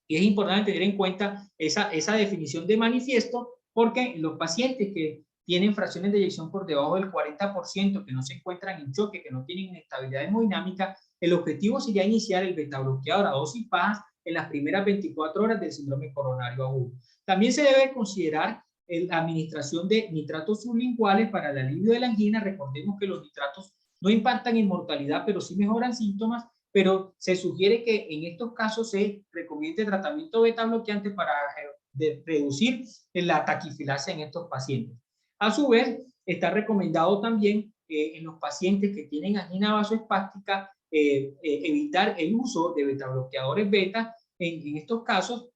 Y es importante tener en cuenta esa definición de manifiesto, porque los pacientes que tienen fracciones de eyección por debajo del 40%, que no se encuentran en choque, que no tienen inestabilidad hemodinámica, el objetivo sería iniciar el beta bloqueador a dosis bajas en las primeras 24 horas del síndrome coronario agudo. También se debe considerar la administración de nitratos sublinguales para el alivio de la angina. Recordemos que los nitratos no impactan en mortalidad, pero sí mejoran síntomas, pero se sugiere que en estos casos se recomiende tratamiento beta bloqueante para reducir la taquifilaxia en estos pacientes. A su vez, está recomendado también en los pacientes que tienen angina vasoespástica evitar el uso de beta bloqueadores beta en estos casos,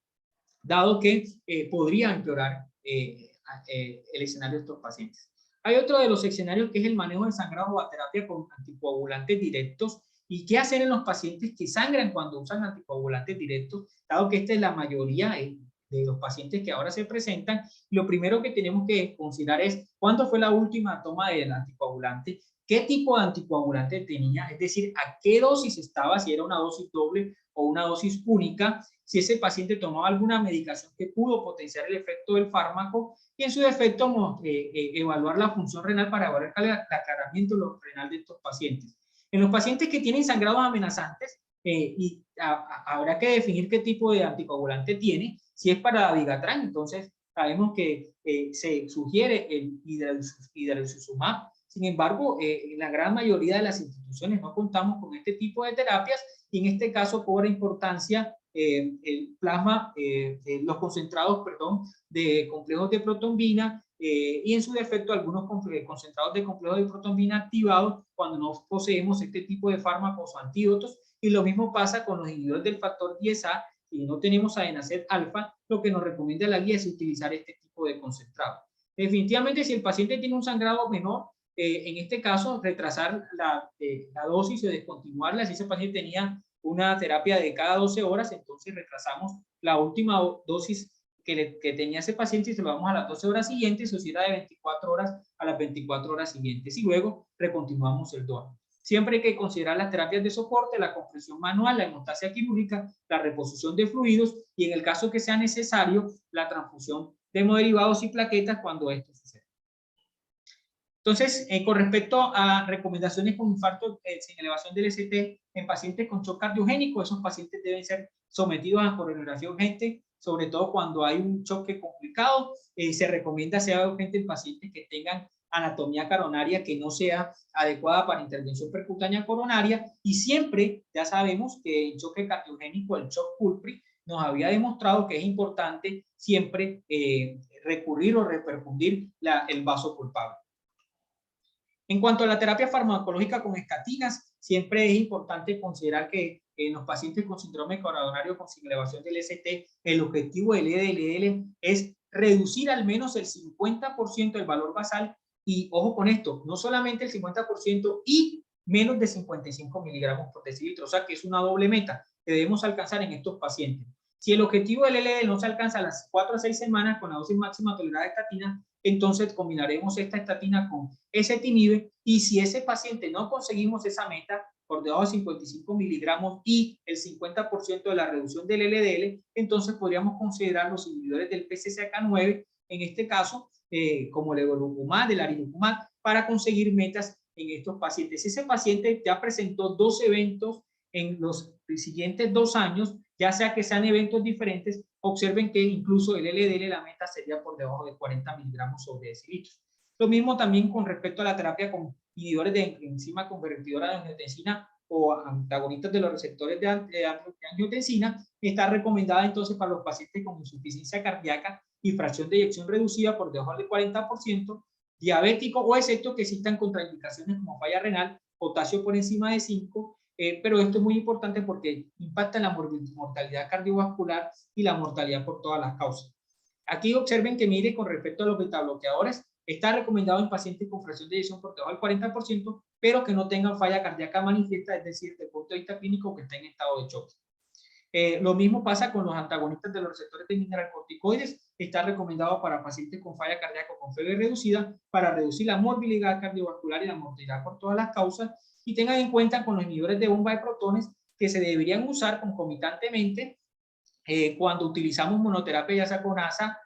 dado que podría empeorar el escenario de estos pacientes. Hay otro de los escenarios que es el manejo de sangrado o terapia con anticoagulantes directos. ¿Y qué hacer en los pacientes que sangran cuando usan anticoagulantes directos? Dado que esta es la mayoría de los pacientes que ahora se presentan, lo primero que tenemos que considerar es cuándo fue la última toma del anticoagulante, qué tipo de anticoagulante tenía, es decir, a qué dosis estaba, si era una dosis doble o una dosis única, si ese paciente tomaba alguna medicación que pudo potenciar el efecto del fármaco y en su defecto evaluar la función renal para evaluar el aclaramiento renal de estos pacientes. En los pacientes que tienen sangrados amenazantes, habrá que definir qué tipo de anticoagulante tiene. Si es para Dabigatran, entonces sabemos que se sugiere el hidroxizumab. Sin embargo, en la gran mayoría de las instituciones no contamos con este tipo de terapias y en este caso cobra importancia el plasma, los concentrados, perdón, de complejos de protombina y en su defecto algunos concentrados de complejos de protombina activados cuando no poseemos este tipo de fármacos o antídotos. Y lo mismo pasa con los inhibidores del factor 10A y no tenemos adenacet alfa, lo que nos recomienda la guía es utilizar este tipo de concentrado. Definitivamente, si el paciente tiene un sangrado menor, en este caso, retrasar la dosis o descontinuarla. Si ese paciente tenía una terapia de cada 12 horas, entonces retrasamos la última dosis que tenía ese paciente y se lo damos a las 12 horas siguientes, o si era de 24 horas, a las 24 horas siguientes, y luego recontinuamos el DOA. Siempre hay que considerar las terapias de soporte, la compresión manual, la hemostasia quirúrgica, la reposición de fluidos y en el caso que sea necesario, la transfusión de hemoderivados y plaquetas cuando esto sucede. Entonces, con respecto a recomendaciones con infarto sin elevación del ST en pacientes con shock cardiogénico, esos pacientes deben ser sometidos a coronografía urgente, sobre todo cuando hay un choque complicado. Se recomienda sea urgente en pacientes que tengan anatomía coronaria que no sea adecuada para intervención percutánea coronaria, y siempre ya sabemos que el choque cardiogénico, el shock Pulpri, nos había demostrado que es importante siempre recurrir o reperfundir el vaso culpable. En cuanto a la terapia farmacológica con estatinas, siempre es importante considerar que en los pacientes con síndrome coronario con elevación del ST, el objetivo del EDLL es reducir al menos el 50% del valor basal y, ojo con esto, no solamente el 50% y menos de 55 miligramos por decilitro, o sea que es una doble meta que debemos alcanzar en estos pacientes. Si el objetivo del LDL no se alcanza a las 4 a 6 semanas con la dosis máxima tolerada de estatina, entonces combinaremos esta estatina con ezetimibe, y si ese paciente no conseguimos esa meta por debajo de 55 miligramos y el 50% de la reducción del LDL, entonces podríamos considerar los inhibidores del PCSK9, en este caso como el evolocumab, el arilucumab, para conseguir metas en estos pacientes. Si ese paciente ya presentó 2 eventos en los siguientes 2 años, ya sea que sean eventos diferentes, observen que incluso el LDL, la meta sería por debajo de 40 miligramos sobre decilitros. Lo mismo también con respecto a la terapia con inhibidores de enzima convertidora de angiotensina o antagonistas de los receptores de angiotensina. Está recomendada entonces para los pacientes con insuficiencia cardíaca y fracción de eyección reducida por debajo del 40%, diabético o excepto que existan contraindicaciones como falla renal, potasio por encima de 5, pero esto es muy importante porque impacta en la mortalidad cardiovascular y la mortalidad por todas las causas. Aquí observen que mire con respecto a los betabloqueadores, está recomendado en pacientes con fracción de eyección por debajo del 40%, pero que no tengan falla cardíaca manifiesta, es decir, desde el punto de vista clínico que estén en estado de choque. Lo mismo pasa con los antagonistas de los receptores de mineralocorticoides. Está recomendado para pacientes con falla cardíaca con fiebre reducida para reducir la morbilidad cardiovascular y la mortalidad por todas las causas. Y tengan en cuenta con los inhibidores de bomba de protones que se deberían usar concomitantemente cuando utilizamos monoterapia, ya sea con ASA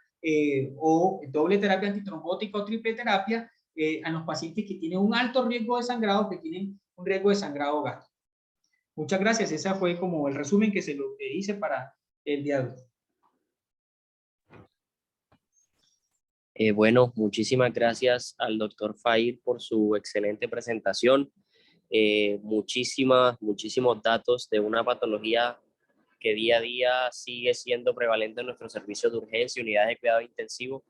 o doble terapia antitrombótica o triple terapia, a los pacientes que tienen un alto riesgo de sangrado, que tienen un riesgo de sangrado gástrico. Muchas gracias. Ese fue como el resumen que se lo hice para el día de hoy. Bueno, muchísimas gracias al doctor Fair por su excelente presentación. Muchísimos datos de una patología que día a día sigue siendo prevalente en nuestros servicios de urgencia y unidades de cuidado intensivo,